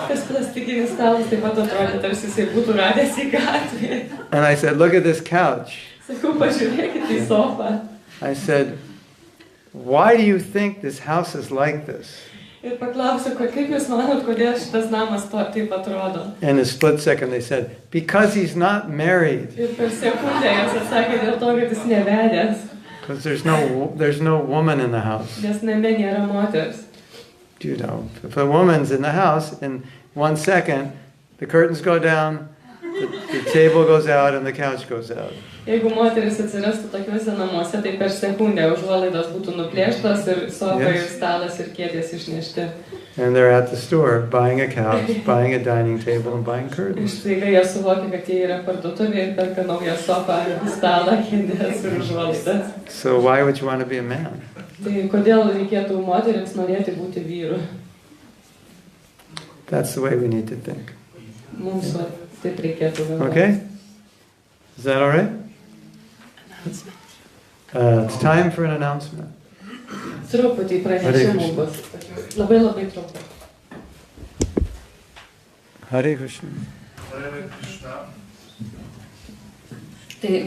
Tas plastikinis stalas taip pat atrodė, tarsi jisai būtų radęs į gatvę. And I said, look at this couch. Sakau, pažiūrėkite į sofą. I said, why do you think this house is like this? Ir paklausiau, kaip jūs manot, kodėl šitas namas taip atrodo? In a split second they said, because he's not married. Ir per sekundę jos atsakė dėl to, kad jis nevedęs. Because there's no woman in the house. Nes name nėra moters. You know, if a woman's in the house, in 1 second, the curtains go down, the table goes out, and the couch goes out. Jeigu moteris atsirastų tokiuose namuose, tai per sekundę užuolaidos būtų nuplėštos ir sofa ir stalas ir kėdės išnešti. And they're at the store buying a couch, buying a dining table, and buying curtains. Staiga jie suvokia, kad jie yra parduotuvėje ir perka naują sofą, stalą, kėdės ir užuolaidas. So why would you want to be a man? Tai kodėl reikėtų moterims norėti būti vyru? That's the way we need to think. Mums taip reikėtų galvoti. Okay? Is that all right? It's time for an announcement. Truputį pranešimų bus. Labai trumpai. Hare Krishna. Hare Krishna. Tai